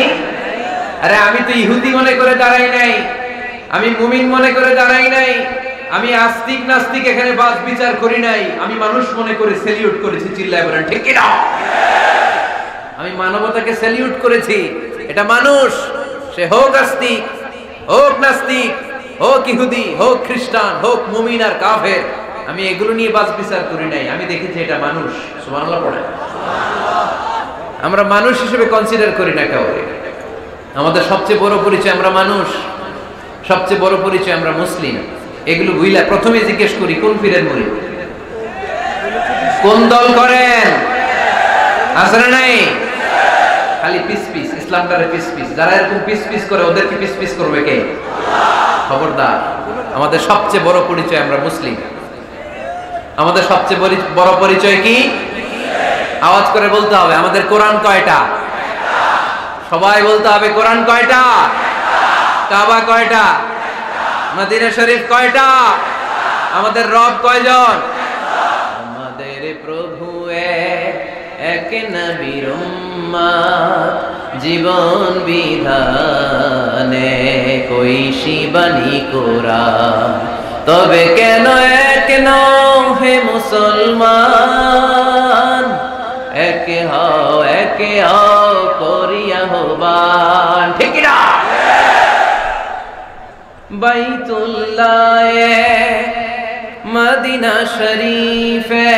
আরে আমি তো ইহুদি মনে করে দাঁড়াই নাই, আমি মুমিন মনে করে দাঁড়াই নাই, আমি আস্তিক নাস্তিক এখানে বাস বিচার করি নাই, আমি মানুষ মনে করে সেলিউট করেছি। চিল্লায় বলেন ঠিক কি না? আমি মানবতাকে সেলিউট করেছি। এটা মানুষ, সে হোক আস্তিক, হোক নাস্তিক, হোক ইহুদি, হোক খ্রিস্টান, হোক মুমিন আর কাফের, আমি এগুলো নিয়ে বাস বিচার করি নাই। আমি দেখেছি এটা মানুষ। সুবহানাল্লাহ পড়ে। আমরা মানুষ হিসেবে কনসিডার করি না কাউকে। আমাদের সবচেয়ে বড় পরিচয় আমরা মানুষ। সবচেয়ে বড় পরিচয় আমরা মুসলিম, এগুলো বুঝলা প্রথমে জিজ্ঞেস করি কোন পীরের মুরিদ, কোন দল করেন, আছে না নাই? খালি পিস পিস, ইসলামটারে পিস পিস, যারা এরকম পিস পিস করে ওদেরকে পিস পিস করবে কে? খবরদার। আমাদের সবচেয়ে বড় পরিচয় আমরা মুসলিম। আমাদের সবচেয়ে বড় পরিচয় কি? আওয়াজ করে বলতে হবে, আমাদের কোরআন কয়টা? সবাই বলতে হবে, কোরআন কয়টা? কাবা কয়টা? মদিনা শরীফ কয়টা? আমাদের রব কয়জন? আমাদের প্রভু এক নবীর উম্মত, জীবন বিধানে কইশি বাণী কোরআন। তবে কেন এক নও হে মুসলমান, একে হও করিয়া হবান। ঠিক না? বাইতুল্লাহ মদিনা শরীফে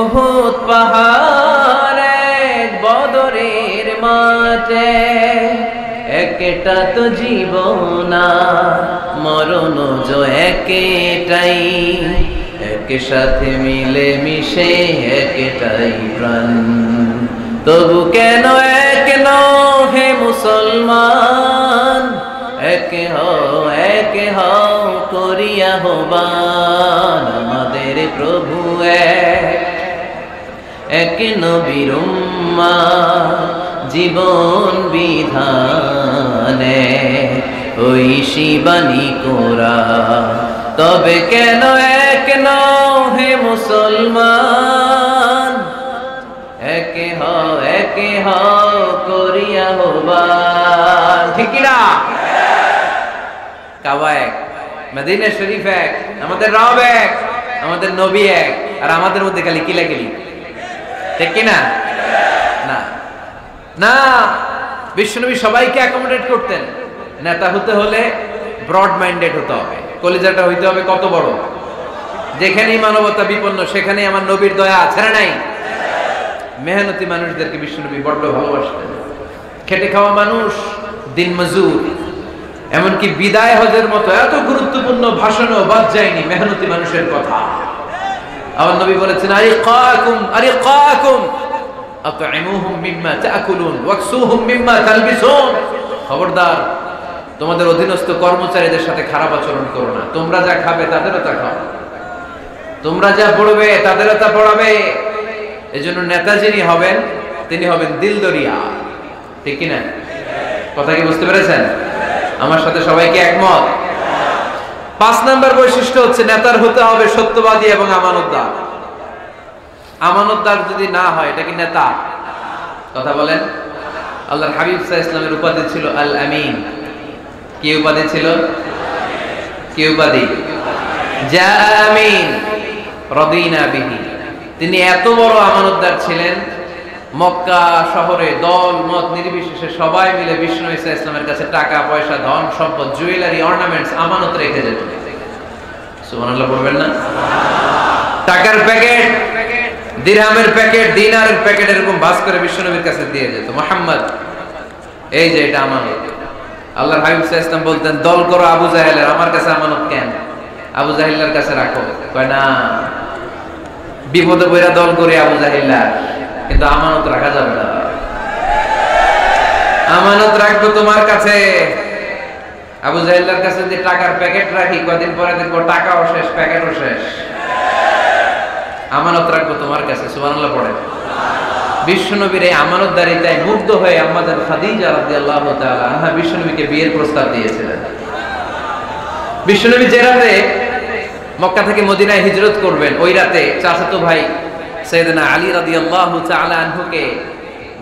উহুদ পাহাড়ে বদরের মাঠে, একটা তো জীবন মরণ যে একটাই, একে সাথে মিলে মিশে একটাই প্রাণ। তবু কেন এক নও হে মুসলমান, একে হও করিয়া হবান। আমাদের প্রভু এক নবীর উম্মত, জীবন বিধানে ওই শিবানী কোরআন। তবে কেন এক নও হে মুসলমান, একে হও করিয়া হবান। ঠিক না? কাবা এক, মদিনা শরীফ এক, আমাদের রব এক, আমাদের নবী এক, আর আমাদের মধ্যে খালি কিলাকিলি। ঠিক কিনা? না না, বিশ্বনবী সবাইকে অ্যাকোমোডেট করতেন। নেতা হতে হলে ব্রড মাইন্ডেড হতে হবে, কলিজাটা হইতে হবে কত বড়। যেখানেই মানবতা বিপন্ন সেখানেই আমার নবীর দয়া আছে না নাই? মেহনতি মানুষদেরকে বিশ্বনবী বড্ড ভালোবাসতেন। খেটে খাওয়া মানুষ, দিন মজুর, এমনকি বিদায় হজের মতো এত গুরুত্বপূর্ণ ভাষণও বাদ যায়নি মেহনতি মানুষের কথা। আমার নবী বলেছেন, আরিকাকুম আত'ইমুহুম মিম্মা তা'কুলুন ওয়াকসুহুম মিম্মা তালবিসুন। খবরদার, তোমাদের অধীনস্থ কর্মচারীদের সাথে খারাপ আচরণ করো না। তোমরা যা খাবে তাদেরও তা খাও, তোমরা যা পড়বে তাদেরও তা পড়াবে। এজন্য নেতা যিনি হবেন তিনি হবেন দিলদরিয়া। ঠিক কিনা? কথা কি বুঝতে পেরেছেন? আমার সাথে সবাইকে একমত? 5 নম্বর বৈশিষ্ট্য হচ্ছে নেতার হতে হবে সত্যবাদী এবং আমানতদার। আমানতদার যদি না হয় এটা কি নেতা? কথা বলেন। আল্লাহর হাবিব সাল্লাল্লাহু আলাইহি ওয়াসাল্লামের উপাধি ছিল আল আমিন। কি উপাধি ছিল? কি উপাধি? জা আমিন রাদিনা বিহি। তিনি এত বড় আমানতদার ছিলেন, মক্কা শহরে দল মত নির্বিশেষে সবাই মিলে বিষ্ণু ঈসা ইসলামের কাছে টাকা পয়সা ধন সম্পদ জুয়েলারি অর্নামেন্টস আমানত রেখে যেত। সুবহানাল্লাহ বলবেন না? টাকার প্যাকেট, দিরহামের প্যাকেট, দিনারের প্যাকেট এরকম বাস করে বিশ্বনবীর কাছে দিয়ে যেত। মুহাম্মদ, এই যে এটা আমানত। আল্লাহর হাবিব সাল্লাল্লাহু আলাইহি ওয়াসাল্লাম বলতেন, দল করো আবু জাহেলের, আমার কাছে আমানত কেন? আবু জাহেলের কাছে রাখো। কয় না, বিপদে পড়া দল করে আবু জাহেলার, কিন্তু আমানত রাখা যাবে না। আমানত রাখবো তোমার কাছে। আবু জাহেলের কাছে যদি টাকার প্যাকেট রাখি, কদিন পরে দেখবো টাকাও শেষ, প্যাকেটও শেষ। আমানত রাখবো তোমার কাছে। সুবহানাল্লাহ পড়েন। বিশ্বনবীর এই আমানতদারিতায় মুগ্ধ হয়ে আম্মাজান খাদিজা রাদিয়াল্লাহু তাআলা আনহা বিশ্বনবীকে বিয়ের প্রস্তাব দিয়েছিলেন। বিশ্বনবী যে রাতে মক্কা থেকে মদিনায় হিজরত করবেন, ওই রাতে চাচাতো ভাই সাইয়েদনা আলী রাদিয়াল্লাহু তাআলা আনহুকে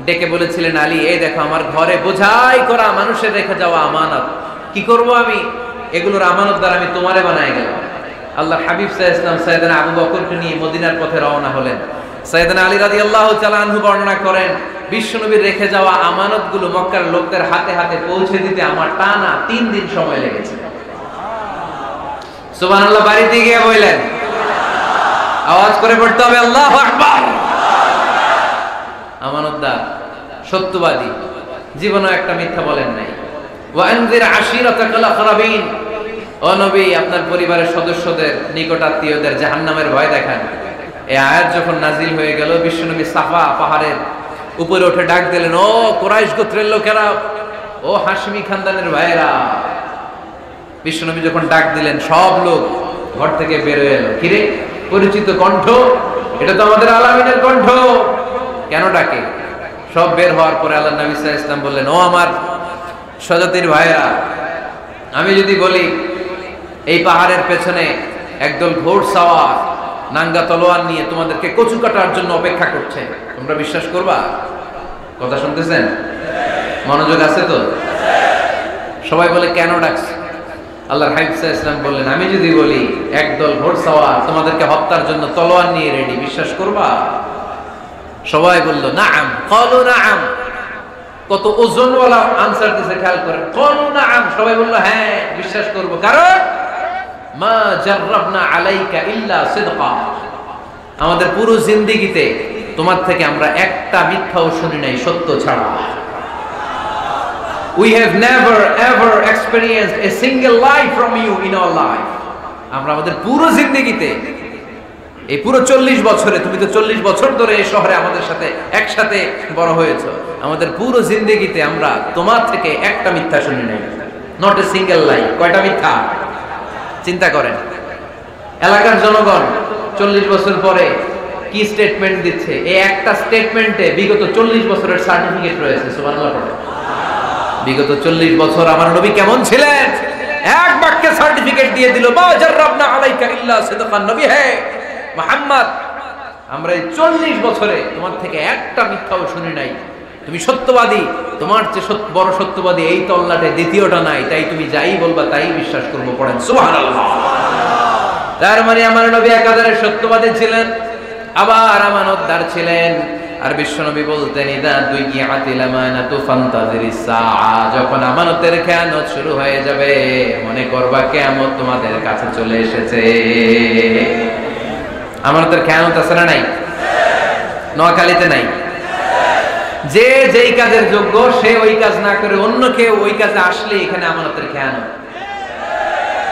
ডেকে বলেছিলেন, আলী, এই দেখো আমার ঘরে বোঝাই করা মানুষের রেখে যাওয়া আমানত, কি করব আমি? এগুলোর আমানতদার আমি তোমারে বানায় গেলাম। আল্লাহর হাবিব সাল্লাল্লাহু আলাইহি ওয়াসাল্লাম সাইয়েদনা আবু বকরকে নিয়ে মদিনার পথে রওনা হলেন। সাইয়েদনা আলী রাদিয়াল্লাহু তাআলা আনহু বর্ণনা করেন, বিশ্বনবীর রেখে যাওয়া আমানতগুলো মক্কার লোকদের হাতে হাতে পৌঁছে দিতে আমার টানা 3 দিন সময় লেগেছে। সুবহানাল্লাহ। বাড়িতে গিয়ে বললেন, আওয়াজ করে পড়তে হবে আল্লাহু আকবার। আমানতদার, সত্যবাদী, জীবনে একটা মিথ্যা বলেন নাই। ওয়া আনজির আশিরাতাকাল আকরাবিন, ও নবী আপনার পরিবারের সদস্যদের নিকট আত্মীয়দের জাহান্নামের ভয় দেখান। এই আয়াত যখন নাজিল হয়ে গেল, বিশ্বনবী সাফা পাহাড়ের উপরে উঠে ডাক দিলেন, ও কুরাইশ গোত্রের লোকেরা, ও হাশমি খানদানের ভাইয়েরা। বিশ্বনবী যখন ডাক দিলেন, সব লোক ঘর থেকে বের হয়ে এলো। কিরে, পরিচিত কণ্ঠ, এটা তো আমাদের আলামিনের কণ্ঠ, কেন ডাকে? সব বের হওয়ার পরে আল্লাহ নবী সাল্লাল্লাহু আলাইহি ওয়াসাল্লাম বললেন, ও আমার স্বজাতির ভাইয়েরা, আমি যদি বলি এই পাহাড়ের পেছনে একদল ঘোড়সাওয়ার নাঙ্গা তলোয়ার নিয়ে তোমাদেরকে কচু কাটার জন্য অপেক্ষা করছে, তোমরা বিশ্বাস করবা? কথা শুনতেছেন? মনোযোগ আছে তো? সবাই বলে কেন ডাকছে? আল্লাহর হাবিব সাল্লাল্লাহু আলাইহি ওয়াসাল্লাম বললেন, আমি যদি বলি একদল ঘোড়সাওয়ার তোমাদেরকে হত্যার জন্য তলোয়ার নিয়ে রেডি, বিশ্বাস করবা? সবাই বলল নাআম, ক্বালু নাআম। কত ওজনওয়ালা আনসার দিতে, খেয়াল করেন, ক্বালু নাআম, সবাই বলল হ্যাঁ বিশ্বাস করব। কারণ মা জাররাবনা আলাইকা ইল্লা সিদকা, আমাদের পুরো জিন্দেগিতে তোমার থেকে আমরা একটা মিথ্যাও শুনি নাই সত্য ছাড়া। We have never ever experienced a single lie from you in our life. আমরা আমাদের পুরো জিন্দেগিতে, এই পুরো 40 বছরে, তুমি তো 40 বছর ধরে এই শহরে আমাদের সাথে একসাথে বড় হয়েছো, আমাদের পুরো জিন্দেগিতে আমরা তোমার থেকে একটা মিথ্যা শুনি নাই। নট এ সিঙ্গেল লাই। কয়টা মিথ্যা? চিন্তা করেন। এলাকার জনগণ 40 বছর পরে কি স্টেটমেন্ট দিচ্ছে? এই একটা স্টেটমেন্টে বিগত 40 বছরের সার্টিফিকেট রয়েছে। সুবহানাল্লাহ পড়ে। বিগত 40 বছর আমার নবী কেমন ছিলেন, এক বাক্যে সার্টিফিকেট দিয়ে দিল, মা জাররাবনা আলাইকা ইল্লা সিদকান। নবী হে মুহাম্মদ, আমরা এই 40 বছরে তোমার থেকে একটা মিথ্যাও শুনি নাই, তুমি সত্যবাদী, তোমার চেয়ে বড় সত্যবাদী এই তল্লাটে দ্বিতীয়টা নাই, তাই তুমি যাই বলবা তাই বিশ্বাস করব। পড়েন সুবহানাল্লাহ। তার মানে আমার নবী একাধারে সত্যবাদী ছিলেন, আবার আমানতদার ছিলেন। আর বিশ্বনবী বলতেন, ইদা দুইয়াতিল আমানাতু ফান্তাজিরিস সাআ, যখন আমানতের খেয়ানত শুরু হয়ে যাবে মনে করবা কিয়ামত তোমাদের কাছে চলে এসেছে। আমানতের খেয়ানত আছে না নাই? নোয়াখালীতে নাই? যে যেই কাজের যোগ্য সে ওই কাজ না করে অন্য কেউ ওই কাজে আসলে এখানে আমানতের খেয়ানত,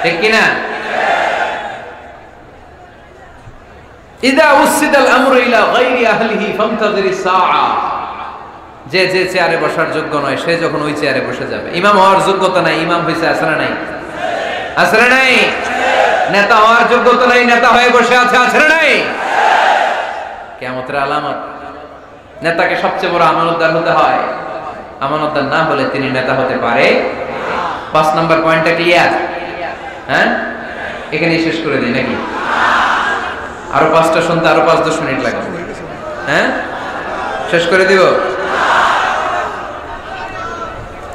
ঠিক কিনা? ইদা উসিদাল আমরু ইলা গায়রি আহলিহি ফামতাযিরিস সাআ, যে যে চেয়ারে বসার যোগ্য নয় সে যখন ওই চেয়ারে বসে যাবে। ইমাম হওয়ার যোগ্যতা নাই, ইমাম হইছে, আছে না নাই? আছে না নাই? নেতা হওয়ার যোগ্যতা নাই, নেতা হয়ে বসে আছে, আছে না নাই? কিয়ামতের আলামত। নেতাকে সবচেয়ে বড় আমানতদার হতে হয়, আমানতদার না হলে তিনি নেতা হতে পারে। 5 নাম্বার পয়েন্টটা ক্লিয়ার? হ্যাঁ, এখানেই শেষ করে দিই নাকি? আরো 5টা শুনতে আরো 5-10 মিনিট লাগবে। হ্যাঁ, শেষ করে দিব?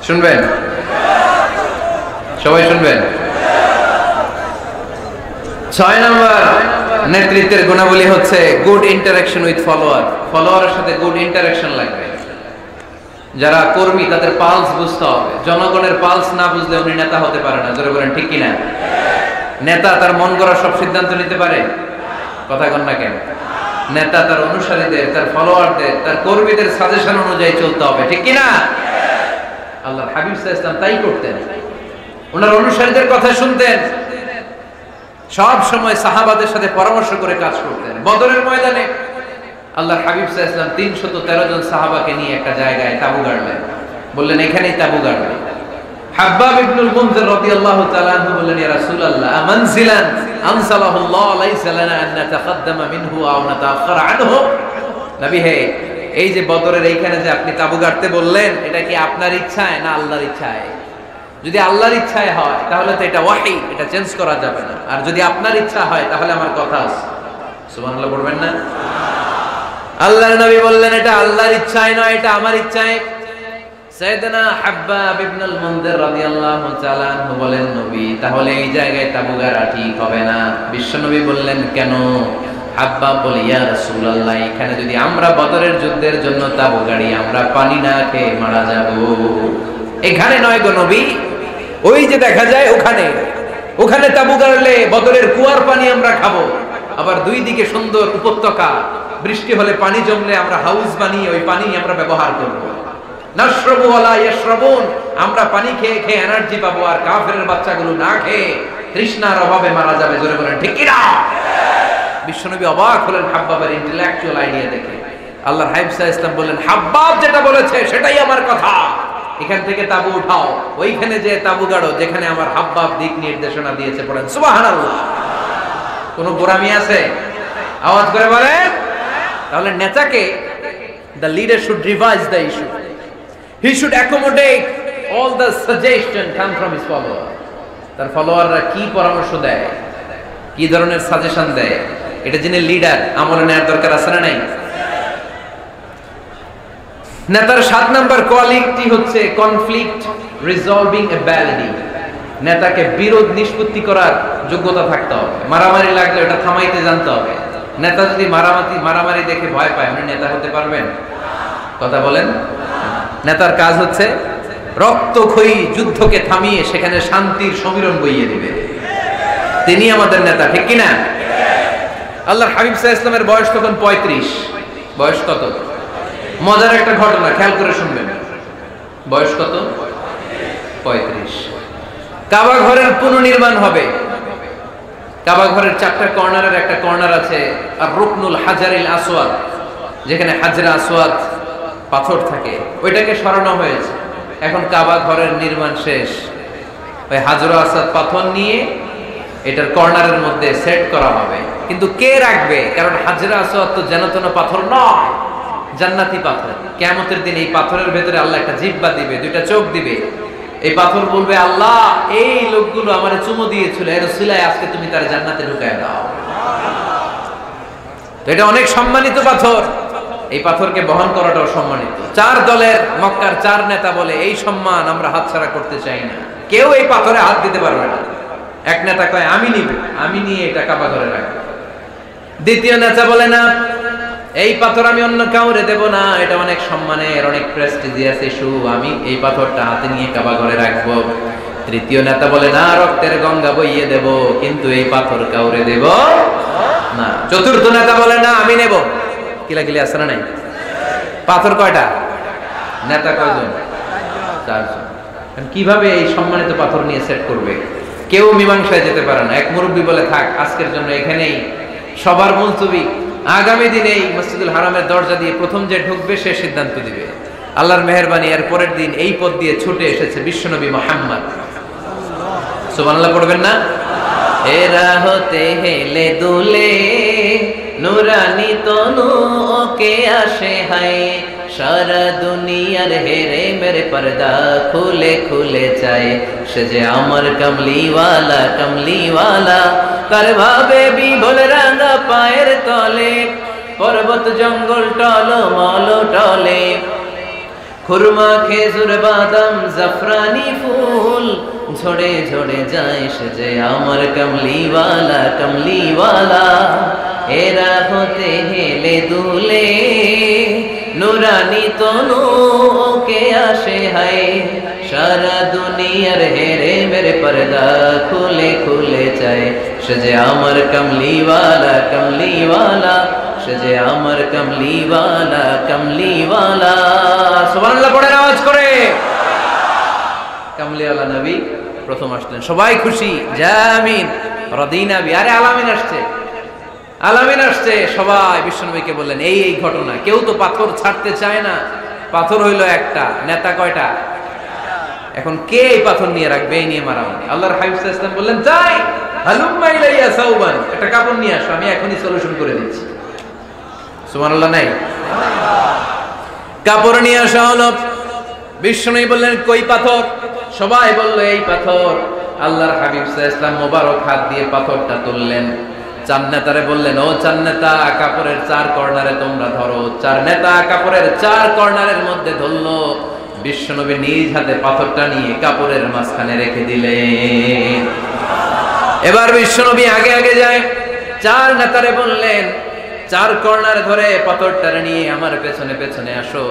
শুনবেন? সবাই শুনবেন? 6 নাম্বার নেতৃত্বের গুণাবলী হচ্ছে গুড ইন্টারঅ্যাকশন উইথ ফলোয়ার। ফলোয়ারের সাথে গুড ইন্টারঅ্যাকশন লাগবে। যারা কর্মী তাদের পালস বুঝতে হবে। জনগণের পালস না বুঝলে উনি নেতা হতে পারে না। জোরে বলেন ঠিক কিনা? নেতা তার মন গড়া সব সিদ্ধান্ত নিতে পারে? কথা কন না কেন? নেতা তার অনুসারীদের, তার ফলোয়ারদের, তার কর্মীদের সাজেশন অনুযায়ী চলতে হবে, ঠিক কিনা? আল্লাহর হাবিব সাল্লাল্লাহু আলাইহি ওয়াসাল্লাম তাই করতেন। ওনার অনুসারীদের কথা শুনতেন, সব সময় সাহাবাদের সাথে পরামর্শ করে কাজ করতেন। বদরের ময়দানে আল্লাহর হাবিব সাল্লাল্লাহু আলাইহি ওয়াসাল্লাম 313 জন সাহাবাকে নিয়ে একটা জায়গায় তাবু গাড়লেন, বললেন এখানেই তাবু গাড়বেন। হাব্বাব ইবনুল মুনজির রাদিয়াল্লাহু তাআলা আনহু বললেন, ইয়া রাসূলুল্লাহ মানজিলান আনসালাহুল্লাহ লাইসা লানা আন নাতাকাদ্দামা মিনহু আও নাতাআখারা আনহু। নবী হে, এই যে বদরের এইখানে যে আপনি তাবু গাড়তে বললেন, এটা কি আপনার ইচ্ছায় না আল্লাহর ইচ্ছায়? যদি আল্লাহর ইচ্ছায় হয় তাহলে তো এটা ওয়াহী, এটা চেঞ্জ করা যাবে না। আর যদি আপনার ইচ্ছা হয় তাহলে আমার কথা আছে। সুবহানাল্লাহ বলবেন না? আল্লাহর নবী বললেন এটা আল্লাহর ইচ্ছায় নয়, এটা আমার ইচ্ছায়। সাইয়েদনা হাব্বাব ইবনুল মুনজির রাদিয়াল্লাহু তাআলা আনহু বলেন, নবী তাহলে এই জায়গায় তাবু গাড়া ঠিক হবে না। বিশ্বনবী বললেন কেন? হাব্বাব বলে, ইয়া রাসূলুল্লাহ এখানে যদি আমরা বদরের যুদ্ধের জন্য তাবু গাড়ি আমরা পানি না খেয়ে মারা যাব। এখানে নয় গো নবী, ওই যে দেখা যায় ওখানে, ওখানে তাবু গাড়লে বদরের কুয়ার পানি আমরা খাবো। আবার দুই দিকে সুন্দর উপত্যকা, বৃষ্টি হলে পানি জমলে আমরা হাউস বানিয়ে ওই পানি আমরা ব্যবহার করব। নাশরাবু ওয়ালা ইয়াশরাবুন, আমরা পানি খেয়ে খেয়ে এনার্জি পাবো, আর কাফেরের বাচ্চাগুলো না খেয়ে তৃষ্ণার অভাবে মারা যাবে। জোরে বলেন ঠিক কি না? বিশ্বনবী অবাক হলেন হাব্বাবের ইন্টেলেকচুয়াল আইডিয়া দেখে। আল্লাহর হাবিব সাল্লাল্লাহু আলাইহি ওয়াসাল্লাম বললেন, হাব্বাব যেটা বলেছে সেটাই আমার কথা, এখান থেকে তাবু উঠাও, ওইখানে যে তাবু গাড়ো যেখানে আমার হাব্বাব দিক নির্দেশনা দিয়েছে। পড়েন সুবহানাল্লাহ। কোনো গোরামি আছে? আওয়াজ করে বলেন। তাহলে নেতাকে, the leader should revise the issue, he should accommodate all the suggestion come from his follower. তার ফলোয়াররা কি পরামর্শ দেয়, কি ধরনের সাজেশন দেয়, এটা জেনে লিডার আমলে নেওয়ার দরকার আছে না নাই? নেতার 7 নম্বর কোয়ালিটি হচ্ছে কনফ্লিক্ট রিজলভিং অ্যাবিলিটি। নেতাকে বিরোধ নিষ্পত্তি করার যোগ্যতা থাকতে হবে। মারামারি লাগলে এটা থামাইতে জানতে হবে। নেতা যদি মারামারি দেখে ভয় পায়, উনি নেতা হতে পারবেন? কথা বলেন। নেতার কাজ হচ্ছে রক্তক্ষয়ী যুদ্ধকে থামিয়ে সেখানে শান্তির সমীরণ বইয়ে দিবে। তিনি আমাদের নেতা, ঠিক কি না? আল্লাহর হাবিব সাল্লাল্লাহু আলাইহি ওয়াসাল্লামের বয়স তখন 35। বয়স কত? মজার একটা ঘটনা, খেয়াল করে শুনবেন। বয়স কত? 35। কাবা ঘরের পুনর্নির্মাণ হবে। কাবা ঘরের 4টা কর্নারের একটা কর্নার আছে আর রুকনুল হাজারিল আসওয়াদ, যেখানে হাজরা আসওয়াদ পাথর থাকে, ওইটাকে সরানো হয়েছে। এখন কাবা ঘরের নির্মাণ শেষ, ওই হাজরা আসওয়াদ পাথর নিয়ে এটার কর্নারের মধ্যে সেট করা হবে। কিন্তু কে রাখবে? কারণ হাজরা আসওয়াদ তো যেন তেন পাথর নয়, জান্নাতি পাথর। কিয়ামতের দিন এই পাথরের ভেতরে আল্লাহ একটা জিহ্বা দিবে, 2টা চোখ দিবে। এই পাথর বলবে, আল্লাহ এই লোকগুলো আমারে চুমু দিয়েছিল, এর উসিলায় আজকে তুমি তার জান্নাতে ঢুকায় দাও। তো এটা অনেক সম্মানিত পাথর, এই পাথরকে বহন করাটাও সম্মানিত। 4 দলের মক্কার 4 নেতা বলে, এই সম্মান আমরা হাতছাড়া করতে চাই না, কেউ এই পাথরে হাত দিতে পারবে না। এক নেতা কয়, আমি নিব, আমি নিয়ে এটা কাবা ঘরে রাখবো। দ্বিতীয় নেতা বলে, না, এই পাথর আমি অন্য কাউরে দেব না, এটা অনেক সম্মানের, অনেক প্রেস্টিজিয়াস ইস্যু, আমি এই পাথরটা হাতে নিয়ে কাবা ঘরে রাখবো। তৃতীয় নেতা বলে, না, রক্তের গঙ্গা বইয়ে দেব, কিন্তু এই পাথর কাউরে দেব না। চতুর্থ নেতা বলে, না, আমি নেব। কিলাকিলি আছে না নাই? পাথর কয়টা? নেতা কয়জন? 4 জন। কিভাবে এই সম্মানিত পাথর নিয়ে সেট করবে? কেউ মীমাংসায় যেতে পারে না। এক মুরব্বী বলে, থাক, আজকের জন্য এখানেই সবার মুলতবি, আগামী দিনে এই মসজিদুল হারামের দরজা দিয়ে প্রথম যে ঢুকবে সে সিদ্ধান্ত দিবে। আল্লাহর মেহেরবানি, এর পরের দিন এই পথ দিয়ে ছুটে এসেছে বিশ্বনবী মুহাম্মদ। সুবহানাল্লাহ পড়বেন না? এরা হতে হেলে দুলে নুরানি তনু ওকে আসে হায়, সারা দুনিয়ার হেরে মেরে পর্দা খুলে খুলে চায়, সে যে আমার কমলিওয়ালা কমলিওয়ালা, কার ভাবে বিভোল রাঙা পায়ের তলে, পর্বত জঙ্গল টল মল টলে, খুরমা খেজুর বাদাম জাফরানি ফুল ঝরে ঝরে যায়, সে যে আমার কমলিওয়ালা কমলিওয়ালা। এরা হতে হেলে দুলে নুরানি তনু ওকে আসে হায়, সারা দুনিয়ার হেরে মেরে পর্দা খুলে খুলে চায়, সে যে আমার কমলিওয়ালা কমলিওয়ালা, সে যে আমার কমলিওয়ালা কমলিওয়ালা। সুবহানাল্লাহ পড়েন আওয়াজ করে। কমলিওয়ালা নবী প্রথম আসলেন, সবাই খুশি, জামিন রদিনা বি। আরে আলামিন আসছে, আলামিন আসছে। সবাই বিশ্বনবীকে বললেন, এই এই ঘটনা। কেউ তো পাথর ছাড়তে চায় না, পাথর হইলো একটা, নেতা কয়টা? এখন কে এই পাথর নিয়ে রাখবে? এই নিয়ে মারামারি। আল্লাহর হাবিব সাল্লাল্লাহু আলাইহি ওয়াসাল্লাম বললেন, যাই হালুম্মা ইলাইয়া সাউবান, একটা কাপড় নিয়ে আসো, আমি এখনই সলিউশন করে দিচ্ছি। সুবহানাল্লাহ নাই? কাপড় নিয়ে আসা হলো। বিশ্বনবী বললেন, কই পাথর? সবাই বলল, এই পাথর। আল্লাহর হাবিব সাল্লাল্লাহু আলাইহি ওয়াসাল্লাম মোবারক হাত দিয়ে পাথরটা তুললেন। 4 নেতারে বললেন, ও 4 নেতা, কাপড়ের 4 কর্নারে তোমরা ধরো। 4 নেতা কাপড়ের 4 কর্নারের মধ্যে ধরলো। বিশ্বনবী নিজ হাতে পাথরটা নিয়ে কাপড়ের মাঝখানে রেখে দিলেন। এবার বিশ্বনবী আগে আগে যায়, 4 নেতারে বললেন, 4 কর্নার ধরে পাথরটা নিয়ে আমার পেছনে পেছনে আসো।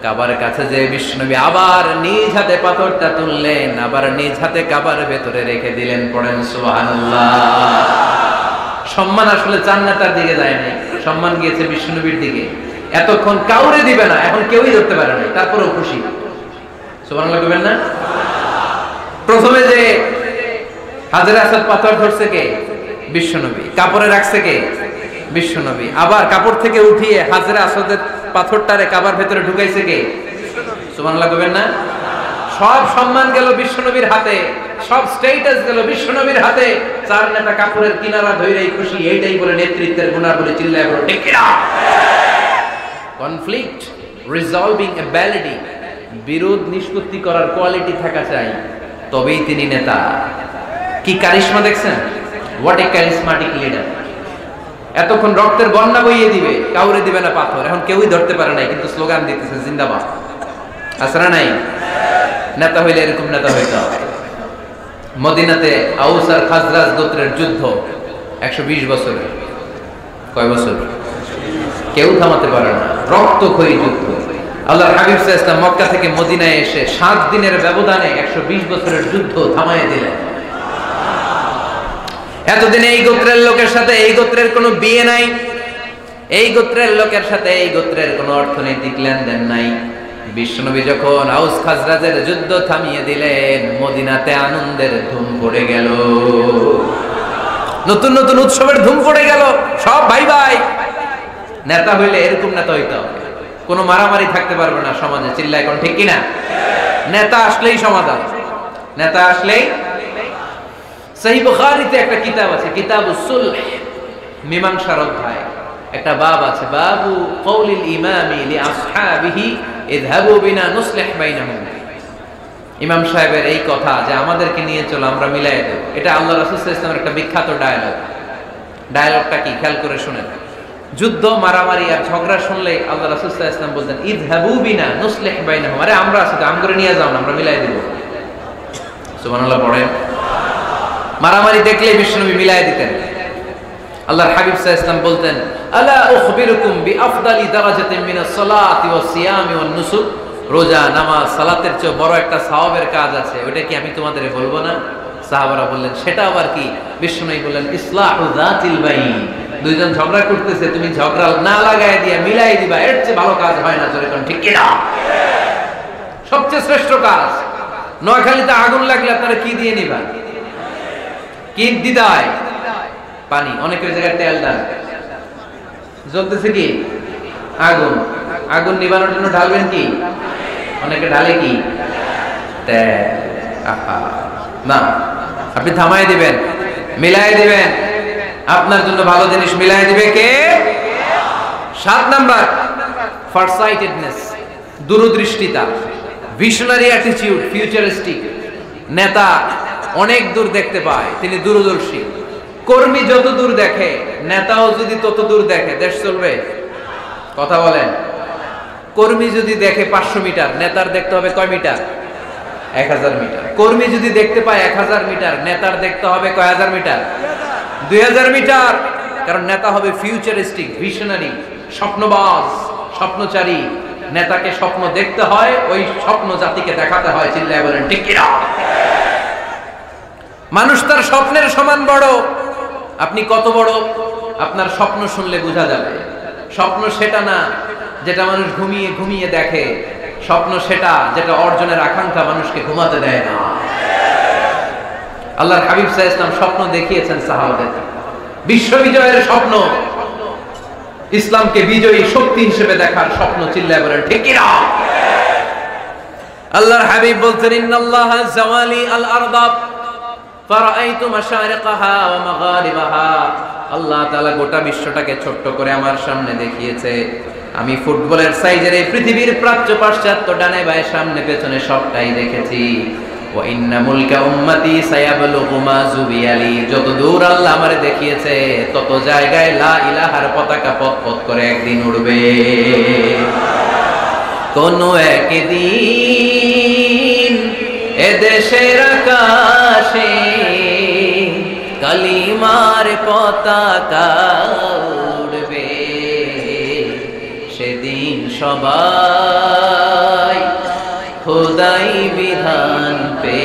কাবার কাছে যে বিশ্বনবী আবার নিজ হাতে পাথরটা তুললেন, আবার নিজ হাতে কাবার ভেতরে রেখে দিলেন। পড়েন সুবহানাল্লাহ। সম্মান আসলে 4 নেতার দিকে যায় নাই, সম্মান গিয়েছে বিশ্বনবীর দিকে। এতক্ষণ কাউরে দিবে না, এখন কেউই ধরতে পারে না, তারপরেও খুশি। সুবহানাল্লাহ বলবেন না? প্রথমে যে হাজরে আসাদ পাথর ধরছে কে? বিশ্বনবী। কাপড়ে রাখছে কে? বিশ্বনবী। আবার কাপড় থেকে উঠিয়ে হাজরে আসাদের পাথরটারে কাবার ভেতরে ঢুকাইছে কে? সুবহানাল্লাহ বলবেন না? সব সম্মান গেল বিশ্বনবীর হাতে, সব স্ট্যাটাস গেল বিশ্বনবীর হাতে। চার নেতা কাপড়ের কিনারা ধইরাই খুশি, এইটাই বলে নেতৃত্বের গুনাহ বলে চিল্লায় বলে ঠিক কিনা? কনফ্লিক্ট রিজলভিং অ্যাবিলিটি, বিরোধ নিষ্পত্তি করার কোয়ালিটি থাকা চাই, তবেই তিনি নেতা। কি কারিশমা দেখছেন? What a charismatic leader. এতক্ষণ রক্তের বন্যা বইয়ে দিবে, কাউরে দিবে না পাথর, এখন কেউই ধরতে পারে নাই, কিন্তু স্লোগান দিতেছে জিন্দাবাদ। আসরা নাই? নেতা হইলে এরকম নেতা হইতে হবে। মদিনাতে আউস আর খাজরাজ গোত্রের যুদ্ধ 120 বছরের। কয় বছর? কেউ থামাতে পারে না, রক্তক্ষয়ী যুদ্ধ। আল্লাহর হাবিব সাল্লাল্লাহু আলাইহি ওয়াসাল্লাম মক্কা থেকে মদিনায় এসে 7 দিনের ব্যবধানে 120 বছরের যুদ্ধ থামায় দিলেন। এতদিন এই গোত্রের লোকের সাথে এই গোত্রের কোনো বিয়ে নাই, এই গোত্রের লোকের সাথে এই গোত্রের কোনো অর্থনৈতিক লেনদেন নাই। বিশ্বনবী যখন আউস খাজরাজের যুদ্ধ থামিয়ে দিলেন, মদিনাতে আনন্দের ধুম পড়ে গেল, নতুন নতুন উৎসবের ধুম পড়ে গেল। সব ভাই ভাই। নেতা হইলে এরকম নেতা হইতে হবে, কোনো মারামারি থাকতে পারবে না সমাজে। চিল্লা এখন ঠিক কিনা? নেতা আসলেই সমাধান, নেতা আসলেই। সহিহ বুখারীতে একটা কিতাব আছে, কিতাবুস সুলহ, মীমাংসার অধ্যায়। একটা বাব আছে, বাবু কওলিল ইমামি লিআসহাবিহি ইযহাবু বিনা নুসলিহ বাইনাহুম। ইমাম সাহেবের এই কথা যে আমাদেরকে নিয়ে চলো, আমরা মিলাইয়া দেব, এটা আল্লাহ রাসূল সাল্লাল্লাহু আলাইহি ওয়াসাল্লামের একটা বিখ্যাত ডায়ালগ। ডায়ালগটা কি খেয়াল করে শুনেন। যুদ্ধ, মারামারি আর ঝগড়া শুনলেই আল্লাহ রাসূল সাল্লাল্লাহু আলাইহি ওয়াসাল্লাম বলতেন ইযহাবু বিনা নুসলিহ বাইনাহুম, আরে আমরা আছি তো, আমগরে নিয়ে যাও না, আমরা মিলাই দেব। সুবহানাল্লাহ পড়েন। মারামারি দেখলেই বিশ্বনবী মিলাই দিতেন। আল্লাহর হাবিব সাল্লাল্লাহু আলাইহি ওয়াসাল্লাম বলতেন, আলা উখবিরুকুম বিআফদালি দারাজাতিন মিনাস সালাতি ওয়াস সিয়ামি ওয়ান নুসুক, রোজা, নামাজ, সালাতের চেয়ে বড় একটা সওয়াবের কাজ আছে, ওটা কি আমি তোমাদের বলবো না? সাহাবারা বললেন, সেটা আবার কি? বিশ্বনবী বললেন, ইসলাহু যাতিল বাইন, দুইজন ঝগড়া করতেছে, তুমি ঝগড়া না লাগায় দিয়া মিলাই দিবা, এর চেয়ে ভালো কাজ হয় না। জোরে কোন ঠিক কি না? সবচেয়ে শ্রেষ্ঠ কাজ। নোয়াখালীতে আগুন লাগলে আপনারা কি দিয়ে নিবা? কি দিদায়? পানি। অনেকের জায়গায় তেল দেন। জ্বলতেছে কি? আগুন। আগুন নিবানোর জন্য ঢালবেন কি? অনেকে ঢালে কি? তেল। না, আপনি থামাই দিবেন, মিলাই দিবেন। আপনার জন্য ভালো জিনিস মিলাই দিবে কে? 7 নাম্বার, ফারসাইটেডনেস, দূরদৃষ্টিতা, ভিশনারি অ্যাটিটিউড, ফিউচারিস্টিক। নেতা অনেক দূর দেখতে পায়, তিনি দূরদর্শী। কর্মী যত দূর দেখে, নেতাও যদি তত দূর দেখে, দেশ চলবে? কথা বলেন। কর্মী যদি দেখে 500 মিটার, নেতার দেখতে হবে কয় মিটার? 1000 মিটার। কর্মী যদি দেখতে পায় 1000 মিটার, নেতার দেখতে হবে কয় হাজার মিটার? 2000 মিটার। কারণ নেতা হবে ফিউচারিস্টিক, ভিশনারি, স্বপ্নবাজ, স্বপ্নচারী। নেতাকে স্বপ্ন দেখতে হয়, ওই স্বপ্ন জাতিকে দেখাতে হয়। চিল্লায় বলেন ঠিক কিনা? মানুষ তার স্বপ্নের সমান বড়। আপনি কত বড় আপনার স্বপ্ন শুনলে বোঝা যাবে। স্বপ্ন সেটা না যেটা মানুষ ঘুমিয়ে ঘুমিয়ে দেখে, স্বপ্ন সেটা যেটা অর্জনের আকাঙ্ক্ষা মানুষকে ঘুমাতে দেয় না। আল্লাহর হাবিব সাল্লাল্লাহু আলাইহি ওয়াসাল্লাম স্বপ্ন দেখিয়েছেন সাহাবাদের, বিশ্ব বিজয়ের স্বপ্ন, ইসলামকে বিজয়ী শক্তি হিসেবে দেখার স্বপ্ন। চিল্লায় বলেন ঠিক কি না? আল্লাহর হাবিব বলতেন, ইন্নাল্লাহা জাওয়ালি আল আরদা ফারাআইতু মাশারিকাহা ওয়া মাগারিবাহা। আল্লাহ তাআলা গোটা বিশ্বটাকে ছোট্ট করে আমার সামনে দেখিয়েছে। আমি ফুটবলের সাইজের এই পৃথিবীর প্রাচ্য পাশ্চাত্য, ডানে বায়ে সামনে পেছনে সবটাই দেখেছি। ওয়া ইন্না মুলকা উম্মতি সায়াবলুগু মা যুবিয়ালি। যত দূর আল্লাহ আমারে দেখিয়েছে, তত জায়গায় লা ইলাহার পতাকা পথ পথ করে একদিন উড়বে। কোন একদিন এদেশের আকাশে কালিমার পতাকা উড়বে। সেদিন সবাই খোদাই বিধান পে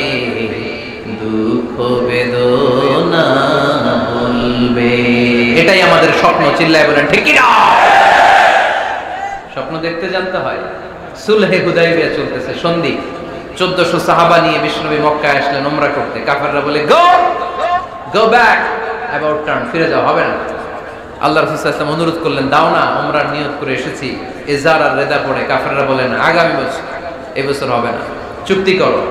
দুঃখ বেদনা ভুলবে। এটাই আমাদের স্বপ্ন। চিল্লায় বলেন ঠিক কি না? দেখতে জানতে হয়? সুলহে হুদাইবিয়া চলতেছে, সন্ধি। 1400 সাহাবা নিয়ে বিশ্বনবী মক্কায় আসলেন উমরা করতে। কাফেররা বলে গো ব্যাক, অ্যাবাউট টার্ন, ফিরে যাও, হবে না। আল্লাহ রাসূল সাল্লাল্লাহু আলাইহি ওয়াসাল্লাম অনুরোধ করলেন, দাও না, উমরার নিয়ত করে এসেছি, ইজার আর রেদা পড়ে। কাফেররা বলেন আগামী বছর, এই বছর হবে না, চুক্তি করো।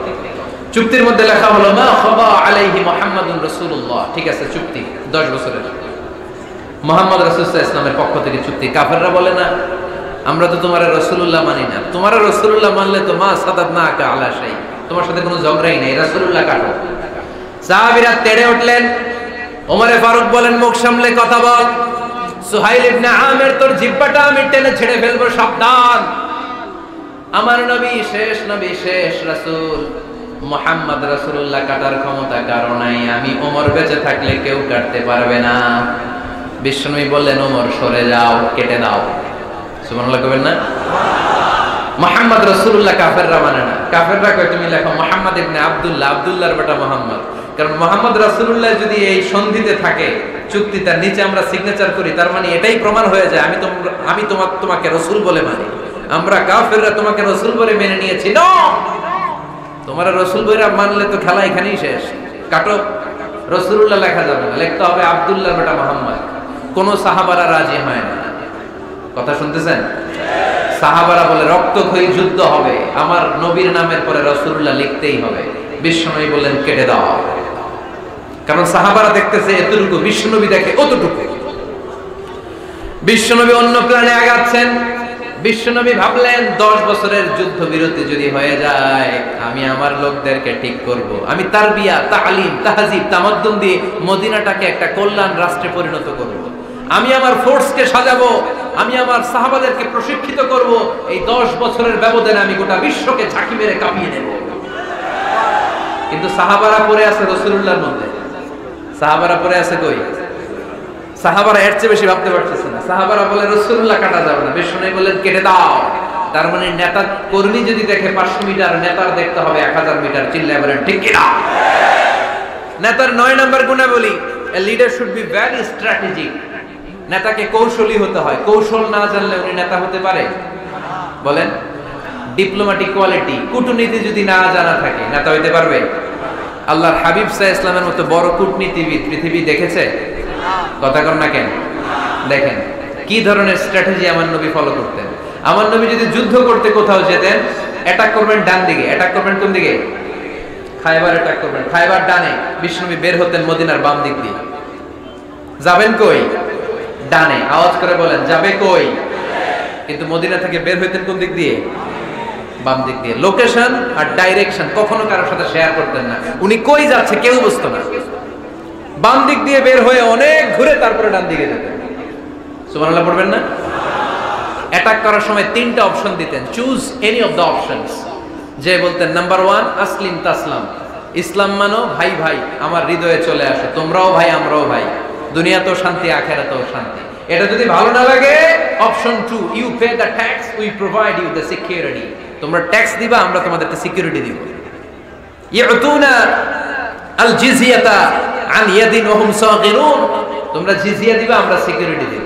চুক্তির মধ্যে লেখা হলো মা খাবা আলাইহি মুহাম্মাদুর রাসূলুল্লাহ। ঠিক আছে, চুক্তি 10 বছরের, মুহাম্মদ রাসূল সাল্লাল্লাহু আলাইহি ওয়াসাল্লামের পক্ষ থেকে চুক্তি। কাফেররা বলে না, আমরা তো তোমার রাসূলুল্লাহ মানি না। তোমার রাসূলুল্লাহ মানলে তো মা সাদাদনাকা আলা শাই, তোমার সাথে কোনো ঝগড়াই নেই, রাসূলুল্লাহ কাটো। সাহাবীরা তেড়ে উঠলেন। ওমরে ফারুক বলেন, মুখ সামলে কথা বল। সুহাইল ইবনে আমির, তোর জিহ্বাটা আমি টেনে ছেড়ে ফেলবো, সাবধান। আমার নবী শেষ নবী, শেষ রাসূল মুহাম্মদ রাসূলুল্লাহ কাটার ক্ষমতা কারো নাই, আমি ওমর বেঁচে থাকলে কেউ কাটতে পারবে না। বিশ্বনবী বললেন, ওমর সরে যাও, কেটে দাও। সুবহানাল্লাহ কইবেন না? মুহাম্মদ রাসূলুল্লাহ কাফেররা মানে না। কাফেররা কয় তুমি লেখো মুহাম্মদ ইবনে আব্দুল্লাহ, আব্দুল্লাহর বেটা মুহাম্মদ। কারণ মুহাম্মদ রাসূলুল্লাহ যদি এই সন্ধিতে থাকে, চুক্তিটার নিচে আমরা সিগনেচার করি, তার মানে এটাই প্রমাণ হয়ে যায় আমি তোমাকে রাসূল বলে মানি। আমরা কাফেররা তোমাকে রাসূল বলে মেনে নিয়েছি। নো, তোমার রাসূল বলে মানলে তো খেলা এখানেই শেষ, কাটো। রাসূলুল্লাহ লেখা যাবে না, লিখতে হবে আব্দুল্লাহর বেটা মুহাম্মদ। কোন সাহাবারা রাজি হয় না। কথা শুনতেছেন? সাহাবারা বলে রক্তক্ষয়ী যুদ্ধ হবে, আমার নবীর নামের পরে রাসূলুল্লাহ লিখতেই হবে। বিশ্বনবী বললেন, কেটে দাও। কারণ সাহাবারা দেখতেছে এতটুকু, বিশ্বনবী দেখে অতটুকু। বিশ্বনবী অন্য প্ল্যানে আগাচ্ছেন। বিশ্বনবী ভাবলেন 10 বছরের যুদ্ধ বিরতি যদি হয়ে যায়, আমি আমার লোকদেরকে ঠিক করব। আমি তারবিয়া, তালিম, তাহজিব, তামাদ্দুন দিয়ে মদিনাটাকে একটা কল্যাণ রাষ্ট্রে পরিণত করব। আমি আমার ফোর্সকে সাজাবো, আমি আমার সাহাবাদেরকে প্রশিক্ষিত করব। এই 10 বছরের ব্যবধানে আমি গোটা বিশ্বকে ঝাঁকি মেরে কাঁপিয়ে দেব। কিন্তু সাহাবারা পড়ে আছে রাসূলুল্লাহর মধ্যে। সাহাবারা পড়ে আছে কই? সাহাবারা এর চেয়ে বেশি ভাবতে পারতেছে না। সাহাবারা বলে রাসূলুল্লাহ কাটা যাবে না। বিশ্বনবী বললেন, কেটে দাও। তার মানে নেতা কর্মী যদি দেখে 500 মিটার, নেতার দেখতে হবে 1000 মিটার। চিল্লায় বলেন ঠিক কি না? নেতার 9 নাম্বার গুণাবলী, a leader should be very strategic. নেতাকে কৌশলী হতে হয়। কৌশল না জানলে উনি নেতা হতে পারে? বলেন। ডিপ্লোম্যাটিক কোয়ালিটি, কূটনীতি যদি না জানা থাকে, নেতা হইতে পারবে? আল্লাহর হাবিব সাল্লাল্লাহু আলাইহি ওয়াসাল্লামের মতো বড় কূটনীতিবিদ পৃথিবী দেখেছে? কথা কর না কেন? দেখেন কি ধরনের স্ট্র্যাটেজি আমার নবী ফলো করতেন। আমার নবী যদি যুদ্ধ করতে কোথাও যেতেন, অ্যাটাক করবেন ডান দিকে, অ্যাটাক করবেন কোন দিকে? খায়বার অ্যাটাক করবেন, খায়বার ডানে। বিশ্বনবী বের হতেন মদিনার বাম দিক দিয়ে। যাবেন কই? ডানে। আওয়াজ করে বলেন, যাবে কই? কিন্তু মদিনা থেকে বের হইতেন কোন দিক দিয়ে? বাম দিক দিয়ে। লোকেশন আর ডাইরেকশন কখনো কারোর সাথে শেয়ার করতেন না। উনি কই যাচ্ছে কেউ বুঝতো না। বাম দিক দিয়ে বের হয়ে অনেক ঘুরে তারপরে ডান দিকে যেতেন। সুবহানাল্লাহ পড়বেন না? অ্যাটাক করার সময় 3টা অপশন দিতেন, choose any of the options. যে বলতেন নাম্বার 1 আসলিম তাসলাম, ইসলাম মানো, ভাই ভাই আমার হৃদয়ে চলে আসো, তোমরাও ভাই আমরাও ভাই, দুনিয়াতেও শান্তি আখিরাতেও শান্তি। এটা যদি ভালো না লাগে, option 2 you pay the tax, we provide you the security. তোমরা ট্যাক্স দিবা, আমরা তোমাদেরকে সিকিউরিটি দিব। ইউতুনা আল জিজিয়াতা আন ইয়াদিন ওয়া হুম সাগিরুন, তোমরা জিজিয়া দিবা, আমরা সিকিউরিটি দিব।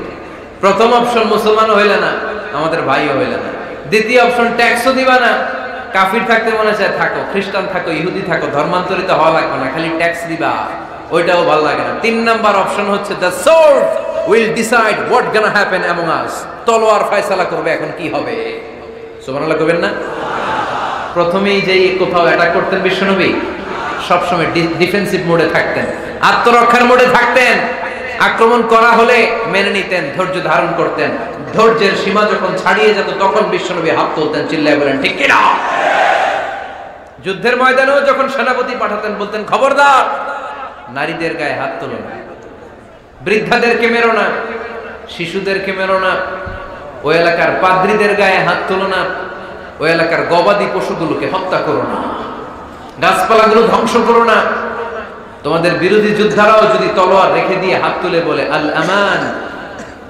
প্রথম অপশন মুসলমান হইলে না, আমাদের ভাইও হইলে না। দ্বিতীয় অপশন ট্যাক্সও দিবা না, কাফির থাকতে মনে চায় থাকো, খ্রিস্টান থাকো, ইহুদি থাকো, ধর্মান্তরিত হওয়া লাগবে না, খালি ট্যাক্স দিবা, ওইটাও ভালো লাগে না। 3 নাম্বার অপশন হচ্ছে the sword will decide what gonna happen among আস, তলোয়ার ফয়সালা করবে এখন কি হবে। সুবহানাল্লাহ কইবেন না? প্রথমেই যেই কোথাও অ্যাটাক করতেন বিশ্বনবী, সবসময় ডিফেন্সিভ মোডে থাকতেন, আত্মরক্ষার মোডে থাকতেন। আক্রমণ করা হলে মেনে নিতেন, ধৈর্য ধারণ করতেন। ধৈর্যের সীমা যখন ছাড়িয়ে যেত তখন বিশ্বনবী হাত তুলতেন, চিল্লায় বলেন ঠিক কি না? যুদ্ধের ময়দানেও যখন সেনাপতি পাঠাতেন, বলতেন খবরদার নারীদের গায়ে হাত তোলো না, বৃদ্ধাদেরকে মেরো না, শিশুদেরকে মেরো না, ওই এলাকার পাদ্রীদের গায়ে হাত তোলো না, ওই এলাকার গবাদি পশুগুলোকে হত্যা করো না, গাছপালাগুলো ধ্বংস করো না। তোমাদের বিরোধী যোদ্ধারাও যদি তলোয়ার রেখে দিয়ে হাত তুলে বলে আল আমান,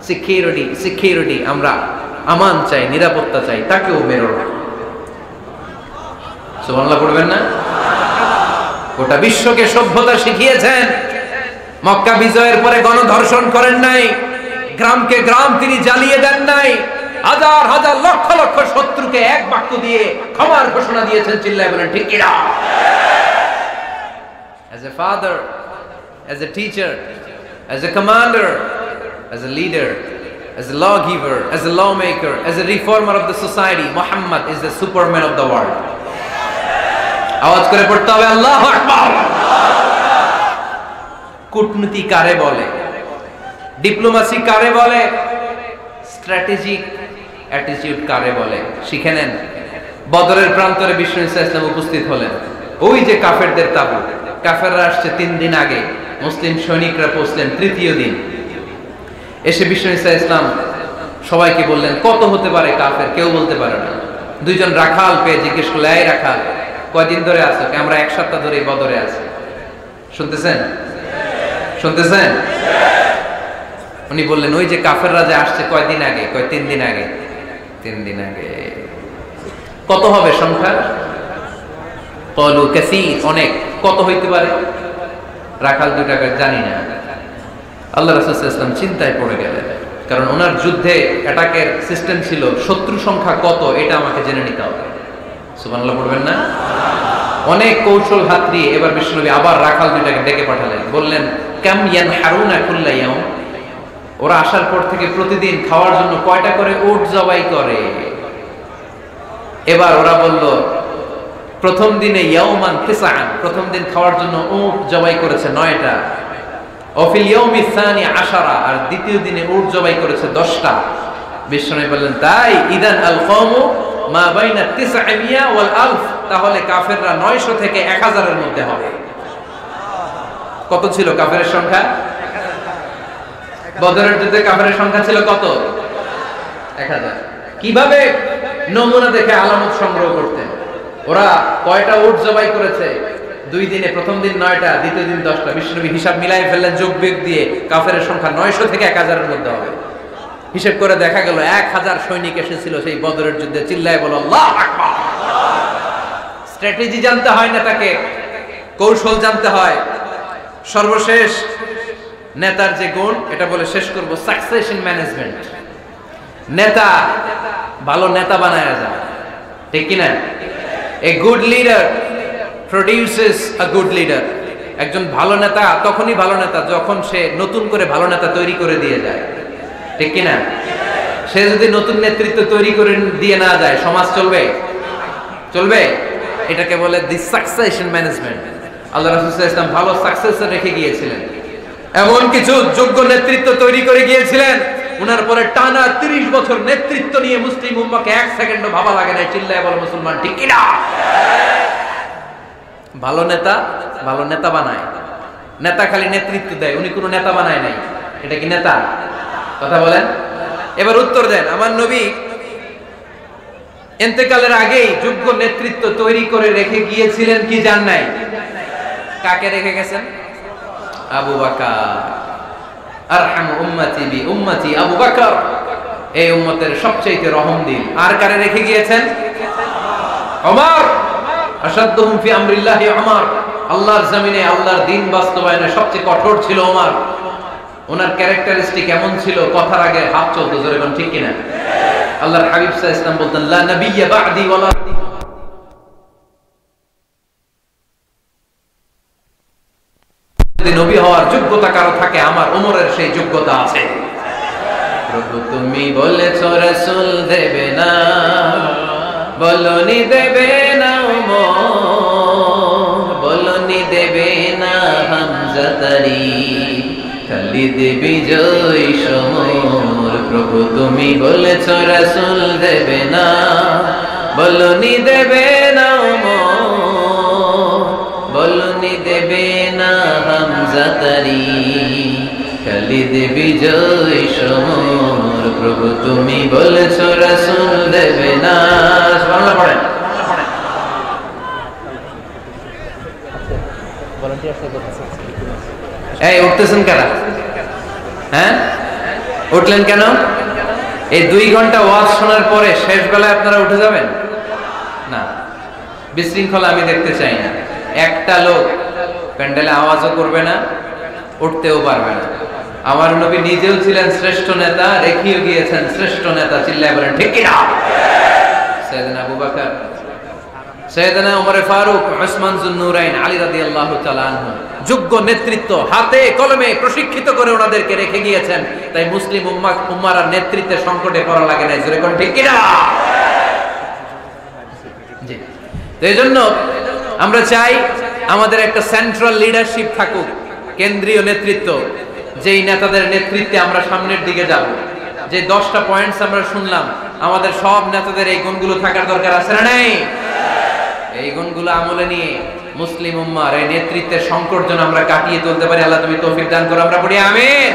সিকিউরিটি সিকিউরিটি, আমরা আমান চাই, নিরাপত্তা চাই, তাকেও মেরো না। সুবহানাল্লাহ পড়বেন না? গোটা বিশ্বকে সভ্যতা শিখিয়েছেন। মক্কা বিজয়ের পরে গণধর্ষণ করেন নাই, গ্রামকে গ্রাম তিনি জ্বালিয়ে দেন নাই, হাজার হাজার লক্ষ লক্ষ শত্রুকে এক বাক্য দিয়ে ক্ষমার ঘোষণা দিয়েছেন। চিল্লায় বলেন ঠিক কিনা? As a father, as a teacher, as a commander, as a leader, as a lawgiver, as a lawmaker, as a reformer of the society, Muhammad is the superman of the world. আওয়াজ করে পড়তে হবে আল্লাহু আকবার। কূটনীতি কারে বলে, diplomacy কারে বলে, স্ট্র্যাটেজিক অ্যাটিটিউড কারে বলে শিখে নেন। বদরের প্রান্তরে বিশ্ব ইসলাম উপস্থিত হলেন। ওই যে কাফেরদের তাবু, কাফেররা আসছে 3 দিন আগে, মুসলিম সৈনিকরা পৌঁছলেন 3য় দিন। এসে বিশ্ব ইসলাম সবাইকে বললেন কত হতে পারে কাফের, কেউ বলতে পারে না। 2 জন রাখাল পেয়ে জিজ্ঞেস করলে, এই রাখাল কয়দিন ধরে আছো? আমরা 1 সপ্তাহ ধরে বদরে আছি। শুনতেছেন? শুনতেছেন? উনি বললেন ওই যে কাফেররা যে আসছে কয়দিন আগে? 3 দিন আগে। 3 দিন আগে। কত হবে সংখ্যা? কলু কাসীর, অনেক। কত হইতে পারে? রাখাল 2 টাকা জানি না। আল্লাহ রাসূল সাল্লাল্লাহু আলাইহি ওয়াসাল্লাম চিন্তায় পড়ে গেলেন, কারণ ওনার যুদ্ধে অ্যাটাকের সিস্টেম ছিল শত্রু সংখ্যা কত এটা আমাকে জেনে নিতে হবে। সুবহানাল্লাহ পড়বেন না? অনেক কৌশল হাত দিয়ে এবার বিশ্বনবী আবার রাখাল 2 টাকে ডেকে পাঠালেন। বললেন কাম ইয়ানহারুনা কুল্লা ইয়াউম, ওরা আসার পর থেকে প্রতিদিন খাওয়ার জন্য কয়টা করে উট জবাই করে? এবার ওরা বলল প্রথম দিনে ইয়াউমান তিসআন, প্রথম দিন খাওয়ার জন্য উট জবাই করেছে 9টা। অফিল ইয়াউমি সানি 10, আর দ্বিতীয় দিনে উট জবাই করেছে 10টা। বিশ্বনবী বললেন তাই ইদান আল কওমু মা বাইনা 900 ওয়াল আলফ, তাহলে কাফেররা 900 থেকে 1000 এর মধ্যে হবে। কত ছিল কাফেরের সংখ্যা? বদরের যুদ্ধে কাফেরের সংখ্যা ছিল কত? 1000। কিভাবে নমুনা দেখে আলামত সংগ্রহ করতেন? ওরা কয়টা উট জবাই করেছে 2 দিনে? প্রথম দিন 9টা, দ্বিতীয় দিন 10টা। বিশ্বনবী হিসাব মিলাই ফেললেন যোগ বিয়োগ দিয়ে, কাফেরের সংখ্যা 900 থেকে 1000 এর মধ্যে হবে। হিসাব করে দেখা গেল 1000 সৈনিক এসেছিল সেই বদরের যুদ্ধে। চিল্লায় বলো আল্লাহু আকবার। স্ট্র্যাটেজি জানতে হয় না, তাকে কৌশল জানতে হয়। সর্বশেষ নেতার যে গুণ, এটা বলে শেষ করব, সাকসেশন ম্যানেজমেন্ট। নেতা ভালো নেতা বানায় যায়, ঠিক কি না? A good leader produces a good leader. একজন ভালো নেতা তখনই ভালো নেতা যখন সে নতুন করে ভালো নেতা তৈরি করে দিয়ে যায়, ঠিক কি না? সে যদি নতুন নেতৃত্ব তৈরি করে দিয়ে না যায়, সমাজ চলবে? চলবে? এটাকে বলে দি সাকসেশন ম্যানেজমেন্ট। আল্লাহ রাসূল সাল্লাল্লাহু আলাইহি ওয়াসাল্লাম ভালো সাকসেসর রেখে গিয়েছিলেন, এমন কিছু যোগ্য নেতৃত্ব তৈরি করে গিয়েছিলেন, উনার পরে টানা 30 বছর নেতৃত্ব নিয়ে মুসলিম উম্মাহকে 1 সেকেন্ডও ভাবা লাগে না। চিল্লায় বলো মুসলমান ঠিক কি না? ভালো নেতা ভালো নেতা বানায়। নেতা খালি নেতৃত্ব দেয়, উনি কোনো নেতা বানায় নাই। এটা কি নেতা? কথা বলেন। এবার উত্তর দেন। আমার নবী ইন্তেকালের আগেই যোগ্য নেতৃত্ব তৈরি করে রেখে গিয়েছিলেন কি জান নাই? কাকে রেখে গেছেন? আবু বকর। আরহামু উম্মতি বি উম্মতি আবু বকর, এই উম্মতের সবচেয়ে রহমদিল। আর কারে রেখে গিয়েছেন? ওমর। আশাদ্দুহুম ফি আমরিল্লাহি ওমর, আল্লাহর জমিনে আল্লাহর দ্বীন বাস্তবায়নে সবচেয়ে কঠোর ছিল ওমর। ওনার ক্যারেক্টারিস্টিক এমন ছিল, কথার আগে হাত চলতো। জোরে বলেন ঠিক কিনা? আল্লাহর হাবিব সাল্লাল্লাহু আলাইহি ওয়াসাল্লাম বলতেন লা নাবিয়্যা বা'দি ওয়ালা, যদি নবী হওয়ার যোগ্যতা কারো থাকে আমার ওমরের সেই যোগ্যতা আছে। প্রভু তুমি বলেছো রাসূল দেবে না, বলনি দেবে না ওমর, বলনি দেবে না হামজা তারি, খালিদ বিজয় সমর। প্রভু তুমি বলেছো রাসূল দেবে না, বলনি দেবে না ওমর, বলনি দেবে না হামজা তারি, খালিদ বিজয় সমর। প্রভু তুমি বলেছো রাসূল দেবে না। সুবহানাল্লাহ পড়েন। এই উঠতেছেন কারা? হ্যাঁ উঠলেন কেন? এই 2 ঘন্টা ওয়াজ শোনার পরে শেষ বেলায় আপনারা উঠে যাবেন না? বিশৃঙ্খলা আমি দেখতে চাই না। একটা লোক প্যান্ডেলে আওয়াজও করবে না, উঠতেও পারবে না। আমার নবী নিজেও ছিলেন শ্রেষ্ঠ নেতা, রেখেও গিয়েছেন শ্রেষ্ঠ নেতা। চিল্লায় বলেন ঠিক কিনা? সাইয়েদনা আবু বকর, সাইয়েদনা ওমর ফারুক, উসমান যুন্নুরাইন, আলী রাদিয়াল্লাহু তাআলা আনহু যোগ্য নেতৃত্ব হাতে কলমে প্রশিক্ষিত করে ওনাদেরকে রেখে গিয়েছেন। তাই মুসলিম উম্মার নেতৃত্বের সংকটে পড়া লাগে না। জোরে কোন ঠিক কিনা? জি। এই জন্য আমরা চাই আমাদের একটা সেন্ট্রাল লিডারশিপ থাকুক, কেন্দ্রীয় নেতৃত্ব, যেই নেতাদের নেতৃত্বে আমরা সামনের দিকে যাব। যে 10টা পয়েন্টস আমরা শুনলাম, আমাদের সব নেতাদের এই গুণগুলো থাকার দরকার আছে না নাই? এই গুণগুলো আমলে নিয়ে মুসলিম উম্মার এই নেতৃত্বের সংকট যেন আমরা কাটিয়ে তুলতে পারি। আল্লাহ তুমি তৌফিক দান করো। আমরা পড়ি আমিন।